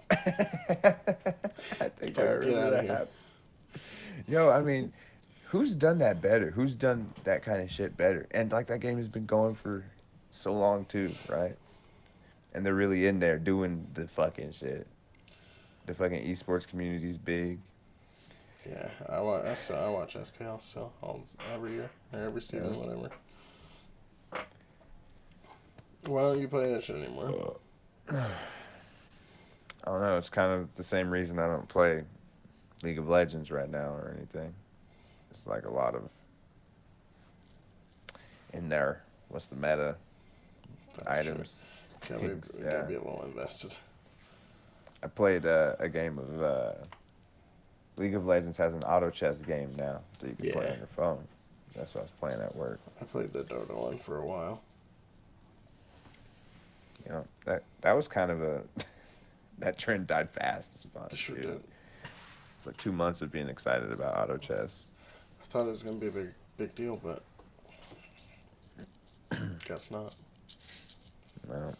I think Fucking I remember get outta that here. happened. Yo, I mean, who's done that better? Who's done that kind of shit better? And like that game has been going for so long too, right? And they're really in there doing the fucking shit. The fucking esports community's big. yeah, I watch SPL still every year or every season, whatever. Why don't you play that shit anymore? I don't know. It's kind of the same reason I don't play League of Legends right now or anything. It's like a lot of in there. What's the meta? That's Items. true. things, Gotta be a little invested. I played a game of League of Legends has an auto chess game now that you can play Yeah. on your phone. That's what I was playing at work. I played the Dota one for a while. You know, that was kind of a that trend died fast. It's fun. It sure dude. did. It's like 2 months of being excited about auto chess. I thought it was gonna be a big deal, but guess not. No.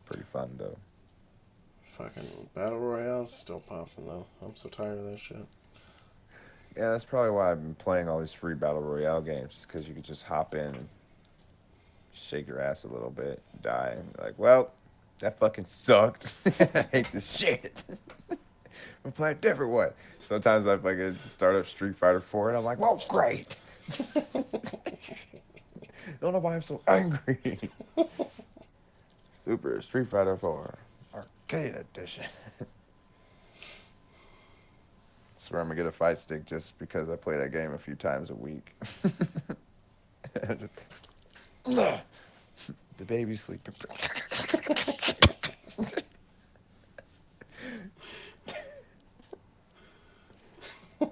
Pretty fun though. Fucking Battle Royale's still popping though. I'm so tired of that shit. Yeah, that's probably why I've been playing all these free battle royale games, because you could just hop in and shake your ass a little bit, die, and be like, well, that fucking sucked. I hate this shit. We'll play a different one. Sometimes I fucking start up Street Fighter 4 and I'm like, whoa, great. Don't know why I'm so angry. Super Street Fighter 4 Arcade Edition. Swear I'm gonna get a fight stick just because I play that game a few times a week. The baby's sleeping.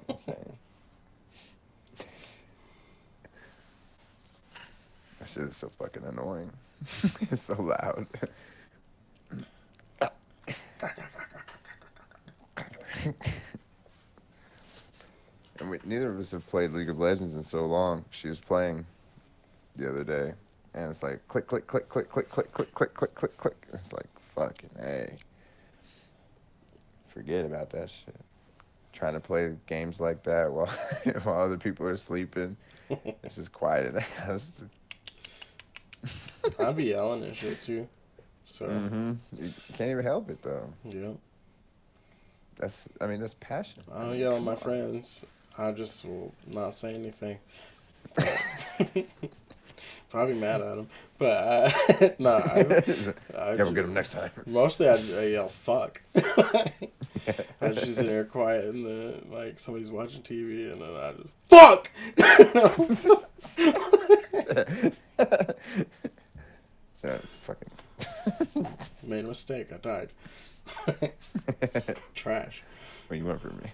Insane. That shit is so fucking annoying. It's so loud. And neither of us have played League of Legends in so long. She was playing the other day, and it's like click, click, click, click, click, click, click, click, click, click, click. It's like fucking hey. Forget about that shit. Trying to play games like that while while other people are sleeping. It's just quiet in the house. I'd be yelling and shit too. So You can't even help it though. yeah, That's passion. I don't yell at my friends. I just will not say anything. Probably mad at them, but no. Yeah, we'll get them next time. Mostly, I yell "fuck." I just sit there quiet, and then like somebody's watching TV, and then I just "fuck." So fucking Made a mistake. I died. Trash. when you went for me.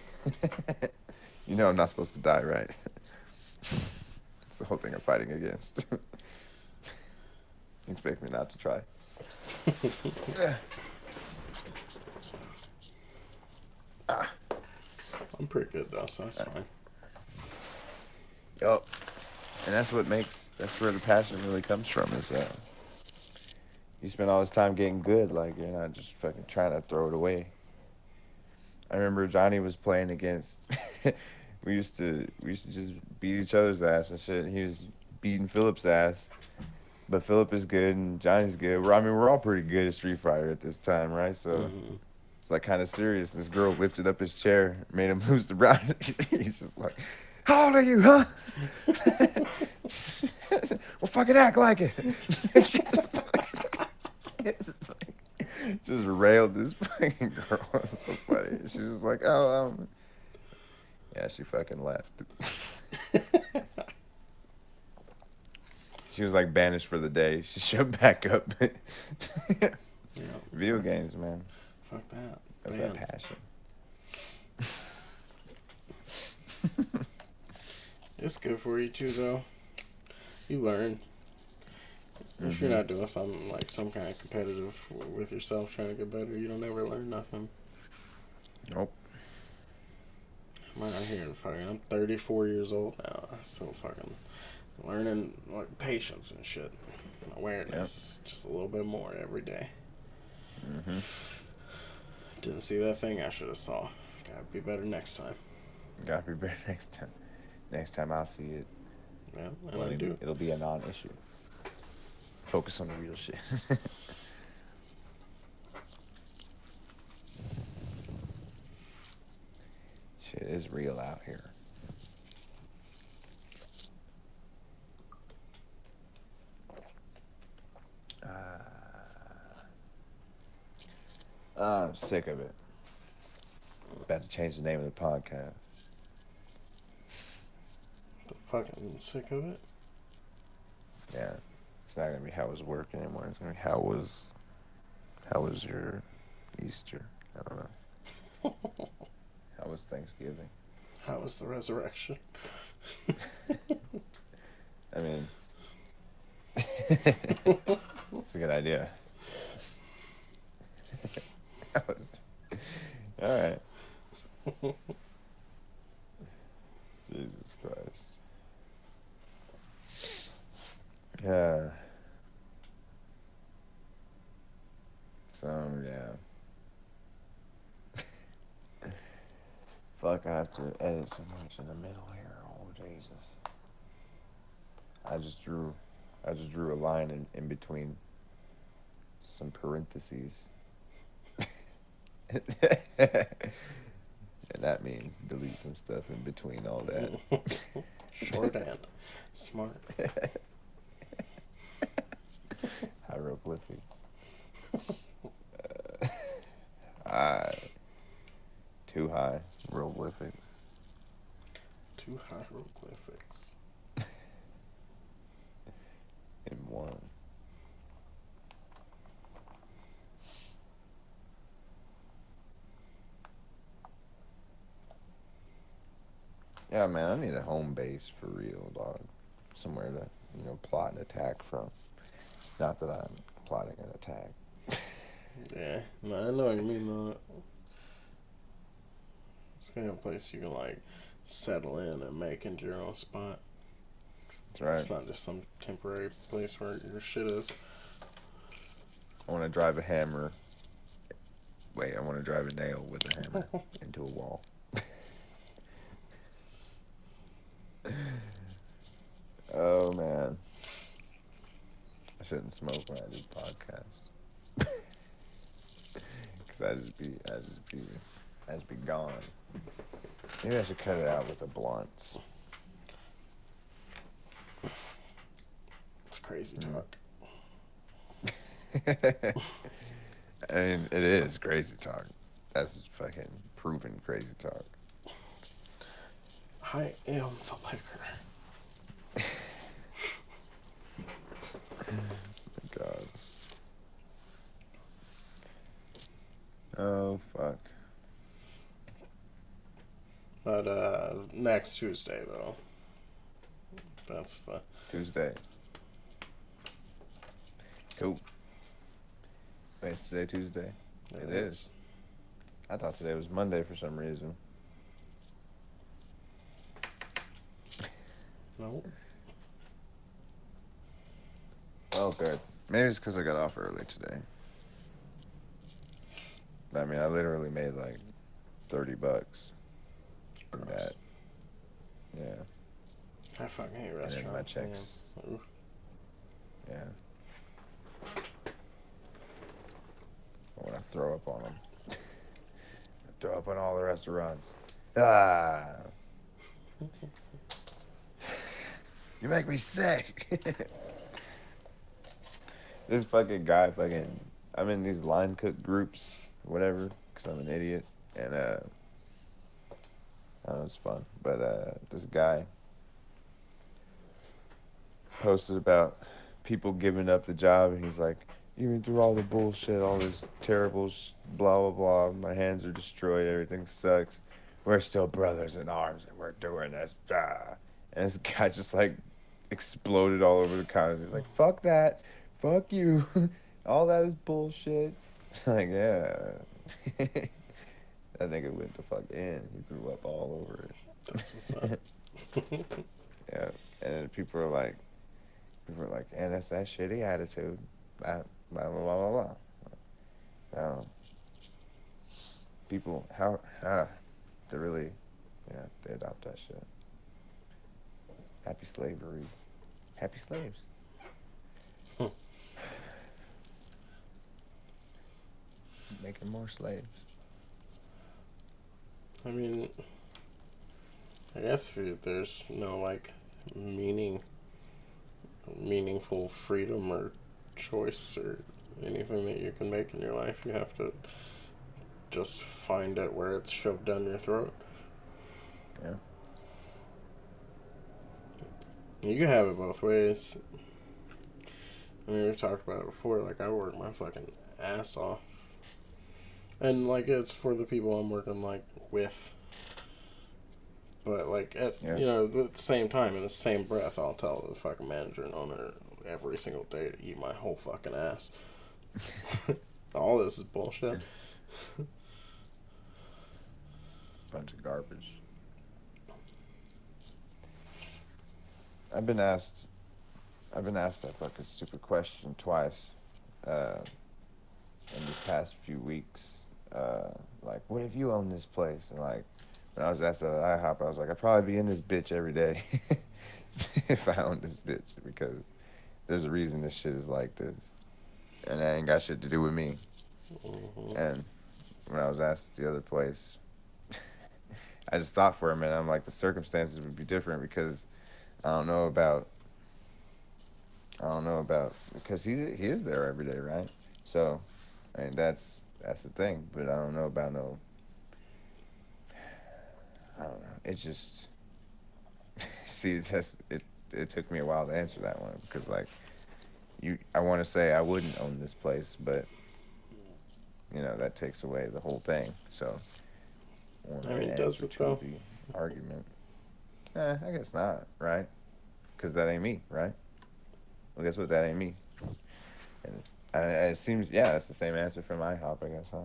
You know I'm not supposed to die, right? It's the whole thing I'm fighting against. You expect me not to try? I'm pretty good though, so that's fine. Yup. And that's where the passion really comes from, is you spend all this time getting good, like you're not just fucking trying to throw it away. I remember Johnny was playing against we used to just beat each other's ass and shit. He was beating Philip's ass, but Philip is good and Johnny's good. I mean, we're all pretty good at Street Fighter at this time, right? So it's like kind of serious. This girl lifted up his chair, made him lose the round. He's just like, "How old are you, huh?" Well, fucking act like it. Just railed this fucking girl. It's so funny. She's just like, "Oh, yeah." She fucking left. She was like banished for the day. She showed back up. Yeah. Video games, man. Fuck that. That's Man. that passion. It's good for you too, though. You learn. If you're not doing something like some kind of competitive with yourself, trying to get better, you don't ever learn nothing. Nope. I'm out here fucking. I'm 34 years old now. I'm still fucking learning like patience and shit, and awareness, just a little bit more every day. Didn't see that thing I should have saw. Gotta be better next time. Gotta be better next time. Next time I'll see it, Yeah, and I do. it'll be a non-issue. Focus on the real shit. Shit is real out here. I'm sick of it. About to change the name of the podcast. Fucking sick of it. Yeah. It's not gonna be how was work anymore. It's gonna be how was your Easter? I don't know. How was Thanksgiving? How was the resurrection? I mean, it's a good idea. All right. Jesus Christ. Yeah. So, yeah. Fuck, I have to edit so much in the middle here. Oh, Jesus. I just drew a line in between some parentheses. And that means delete some stuff in between all that. Shorthand. Smart. Hieroglyphics. Too high hieroglyphics. Two hieroglyphics. In one. Yeah, man, I need a home base for real, dog. Somewhere to, plot an attack from. Not that I'm plotting an attack. Yeah, no, I know what you mean though. It's kind of a place you can like settle in and make into your own spot. That's right. It's not just some temporary place where your shit is. I want to drive a hammer. Wait, I want to drive a nail with a hammer into a wall. Oh man, I shouldn't smoke when I do podcasts. Cause I just be gone. Maybe I should cut it out with the blunts. It's crazy talk. I mean, it is crazy talk. That's fucking proven crazy talk. I am the liquor. God. Oh fuck. But next Tuesday though. That's the Tuesday. Cool. Wait, is today Tuesday? It is. I thought today was Monday for some reason. No. Oh, good. Maybe it's because I got off early today. I mean, I literally made like $30 from Gross. that. I fucking hate And then restaurants. my checks. Man. Yeah. I want to throw up on them. Throw up on all the restaurants. Ah. You make me sick. This fucking guy, I'm in these line cook groups, whatever, because I'm an idiot. And, that was fun. But, this guy posted about people giving up the job, and he's like, even through all the bullshit, all this terrible blah, blah, blah, my hands are destroyed, everything sucks. We're still brothers in arms, and we're doing this. Ah. And this guy just, like, exploded all over the comments. He's like, fuck that. Fuck you. All that is bullshit. Like, yeah. That nigga went the fuck in. He threw up all over it. That's what's up. Yeah. And then people are like, and that's that shitty attitude. Blah, blah, blah, blah, blah. People, they really, they adopt that shit. Happy slavery. Happy slaves. Making more slaves. I mean, I guess if there's no, like, meaningful freedom or choice or anything that you can make in your life, you have to just find it where it's shoved down your throat. Yeah. You can have it both ways. I mean, we've talked about it before. Like, I work my fucking ass off. And, like, it's for the people I'm working, like, with. But, like, at the same time, in the same breath, I'll tell the fucking manager and owner every single day to eat my whole fucking ass. All this is bullshit. Bunch of garbage. I've been asked that fucking stupid question twice in the past few weeks. Like, what if you own this place? And, like, when I was asked at IHOP, I was like, I'd probably be in this bitch every day if I owned this bitch, because there's a reason this shit is like this. And that ain't got shit to do with me. Mm-hmm. And when I was asked at the other place, I just thought for a minute, I'm like, the circumstances would be different, because I don't know about, because he is there every day, right? So, I mean, that's the thing, but I don't know about I don't know. It's just, see, it took me a while to answer that one, because, like, I want to say I wouldn't own this place, but, that takes away the whole thing, so. I mean, does it, though? The argument. I guess not, right? Because that ain't me, right? Well, guess what? That ain't me. And it seems, it's the same answer from IHOP, I guess, huh?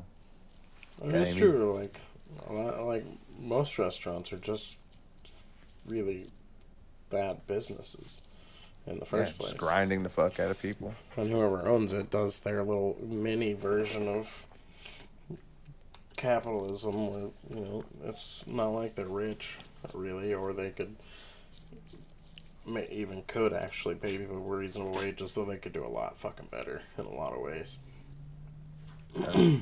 I mean, it's true. Like, most restaurants are just really bad businesses in the first place. Just grinding the fuck out of people. And whoever owns it does their little mini version of capitalism, where, it's not like they're rich, really, or they could actually pay people a reasonable wage, just so they could do a lot fucking better in a lot of ways. Yeah.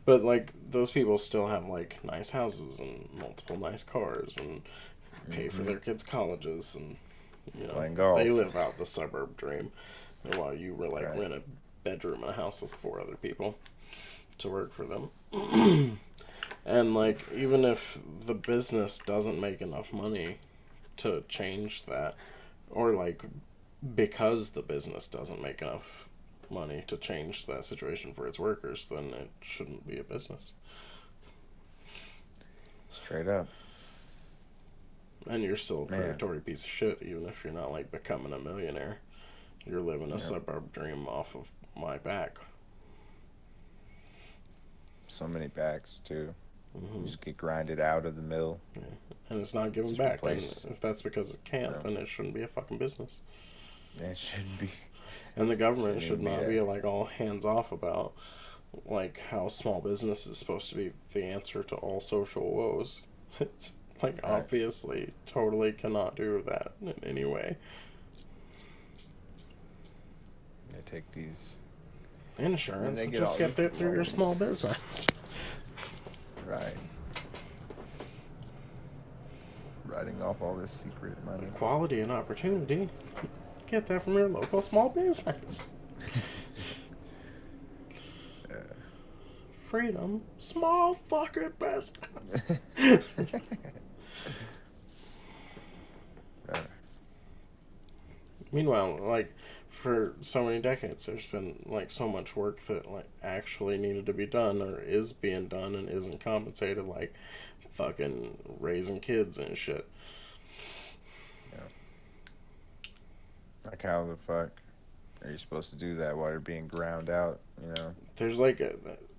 But, like, those people still have, like, nice houses and multiple nice cars and pay for their kids' colleges, and, playing golf. They live out the suburb dream, and while you were, like, Right. rent a bedroom in a house with 4 other people to work for them. And, like, even if the business doesn't make enough money to change that, or, like, because the business doesn't make enough money to change that situation for its workers, then it shouldn't be a business. Straight up. And you're still a predatory piece of shit, even if you're not, like, becoming a millionaire. You're living a suburb dream off of my back. So many backs, too. Mm-hmm. You just get grinded out of the mill. Yeah. And it's not given Just back. And replace. if that's because it can't, then it shouldn't be a fucking business. It shouldn't be. And the government should Shouldn't not be be, like, all hands off about, like, how small business is supposed to be the answer to all social woes. Like, Right. obviously, totally cannot do that in any way. They take these. Insurance, they get just all get these it through your small loans. business. Right. Writing off all this secret money. Equality and opportunity. Get that from your local small business. Freedom, small fucking business. Meanwhile, like, for so many decades, there's been, like, so much work that, like, actually needed to be done or is being done and isn't compensated, like fucking raising kids and shit. Like, how the fuck are you supposed to do that while you're being ground out, you know? There's, like,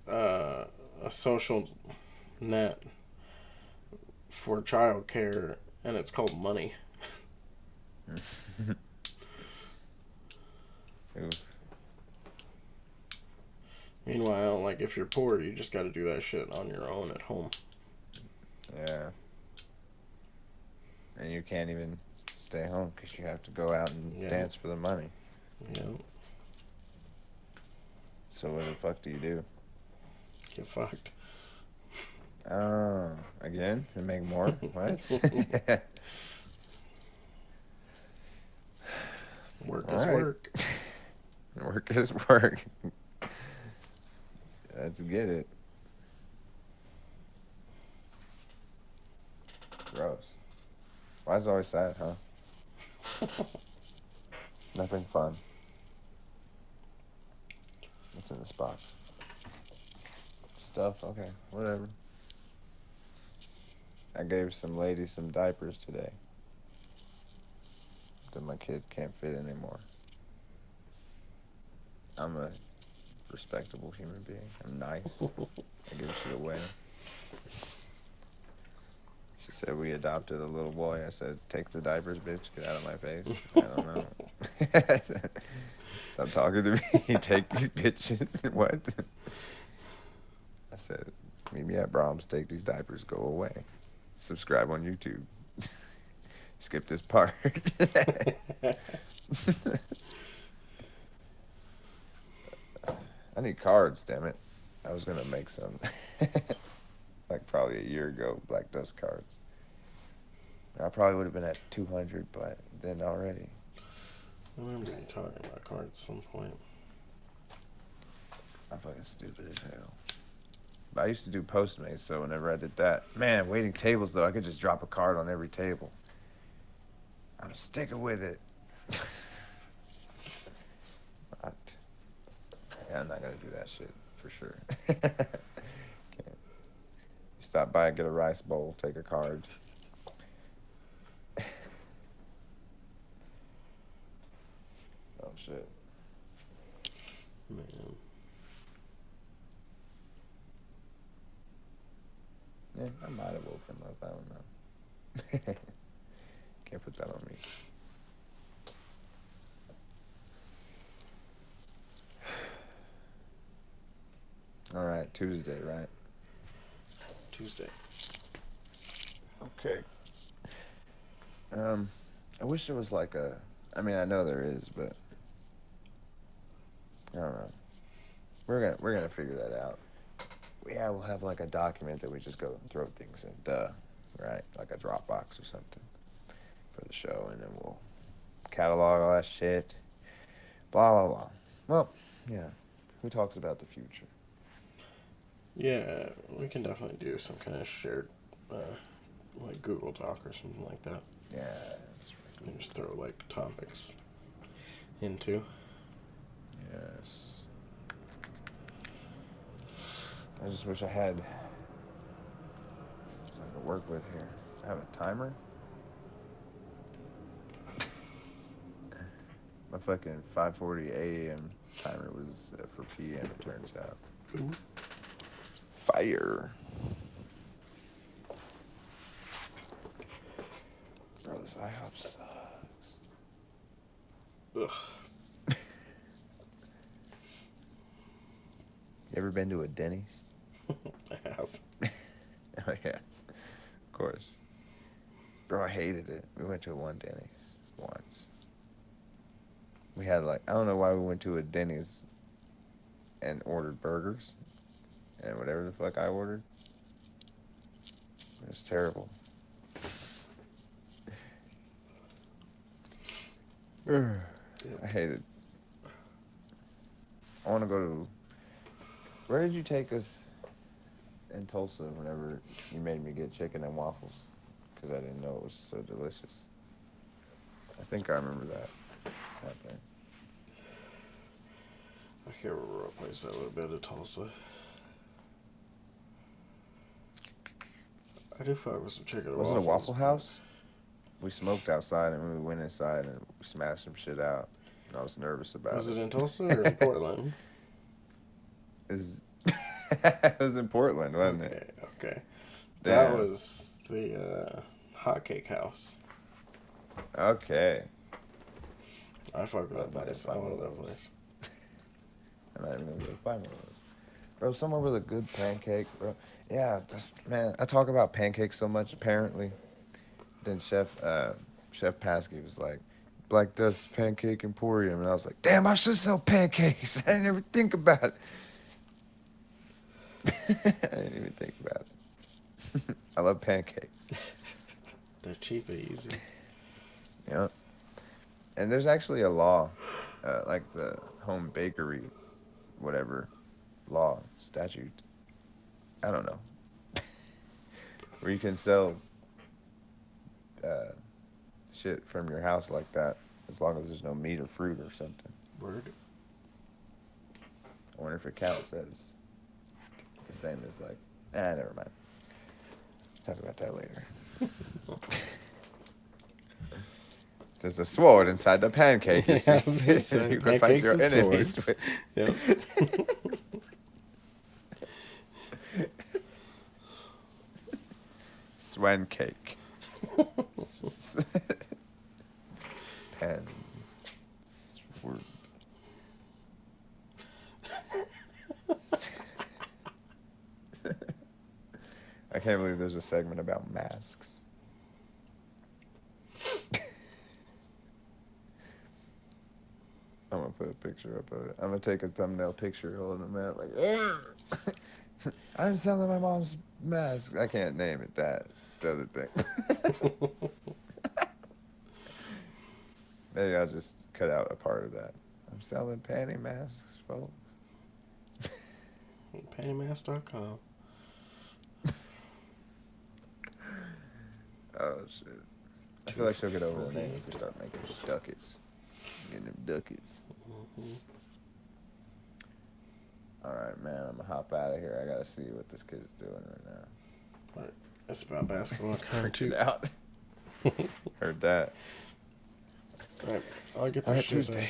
a social net for childcare, and it's called money. Oof. Meanwhile, like, if you're poor, you just gotta do that shit on your own at home. Yeah. And you can't even stay home because you have to go out and dance for the money. Yeah. So what the fuck do you do? Get fucked. Oh, again? To make more? What? Work All is right. work. Work is work. Let's get it. Gross. Why is it always sad, huh? Nothing fun. What's in this box? Stuff? Okay, whatever. I gave some lady some diapers today that my kid can't fit anymore. I'm a respectable human being. I'm nice. I give shit away. She said we adopted a little boy. I said, take the diapers, bitch. Get out of my face. I don't know. Stop talking to me. Take these bitches. What? I said, meet me at Brahms. Take these diapers. Go away. Subscribe on YouTube. Skip this part. I need cards, damn it. I was gonna make some. Like probably a year ago, Black Dust cards. I probably would have been at 200 by then already. I remember you talking about cards at some point. I'm fucking stupid as hell. But I used to do Postmates, so whenever I did that, man, waiting tables though, I could just drop a card on every table. I'm sticking with it. Yeah, I'm not gonna do that shit for sure. Can't. You stop by and get a rice bowl, take a card. Oh shit. Man. Yeah, I might have woke him up. I don't know. Can't put that on me. All right, Tuesday, right? Tuesday. Okay. I wish there was like a. I mean, I know there is, but I don't know. We're gonna figure that out. Yeah, we'll have like a document that we just go and throw things in. Duh, right? Like a Dropbox or something for the show, and then we'll catalog all that shit. Blah blah blah. Well, yeah. Who talks about the future? Yeah, we can definitely do some kind of shared, like Google Doc or something like that. Yeah, that's right. And just throw like topics into. Yes. I just wish I had something to work with here. I have a timer. My fucking 5:40 a.m. timer was for p.m. It turns out. Ooh. Fire. Bro, this IHOP sucks. Ugh. You ever been to a Denny's? I have. Oh yeah, of course. Bro, I hated it. We went to one Denny's once. We had like, I don't know why we went to a Denny's and ordered burgers and whatever the fuck I ordered. It was terrible. I hate it. I want to go to. Where did you take us in Tulsa whenever you made me get chicken and waffles? Because I didn't know it was so delicious. I think I remember that thing. I can't remember what place that would have been in Tulsa. I do fuck with some chicken and Was waffles. it a Waffle House? We smoked outside and we went inside and we smashed some shit out. And I was nervous about Was it. it in Tulsa or in Portland? It was in Portland, wasn't it? Okay. Damn. That was the Hot Cake House. Okay. I fuck with that might place. have I found love one that of those. place. I'm not even gonna go find one of those. Bro, somewhere with a good pancake, bro. Yeah, man, I talk about pancakes so much apparently. Then Chef Paskey was like, Black Dust Pancake Emporium, and I was like, damn, I should sell pancakes. I didn't ever think about it. I didn't even think about it. I love pancakes. They're cheap and easy. Yeah. And there's actually a law, like the home bakery, whatever, law, statute, I don't know, where you can sell shit from your house like that as long as there's no meat or fruit or something. Word. I wonder if it counts as the same as like, never mind. Talk about that later. Oh. There's a sword inside the pancake. You, Yeah, I was gonna see. say, You can fight pancakes your and enemies. swords. with- Yep. Swan cake. Pen. Sword. I can't believe there's a segment about masks. I'm gonna put a picture up of it. I'm gonna take a thumbnail picture holding a mask like, I'm selling my mom's mask. I can't name it that. The other thing. Maybe I'll just cut out a part of that. I'm selling panty masks, folks. Pantymask.com. Oh shit. I feel like she'll get over the name if we start making ducats. Getting them ducats. Mm-hmm. Alright, man, I'm gonna hop out of here. I gotta see what this kid's doing right now. It's about basketball. He's Kind of freaking too. out. Heard that. All right, I'll get this Alright, shit done. Tuesday.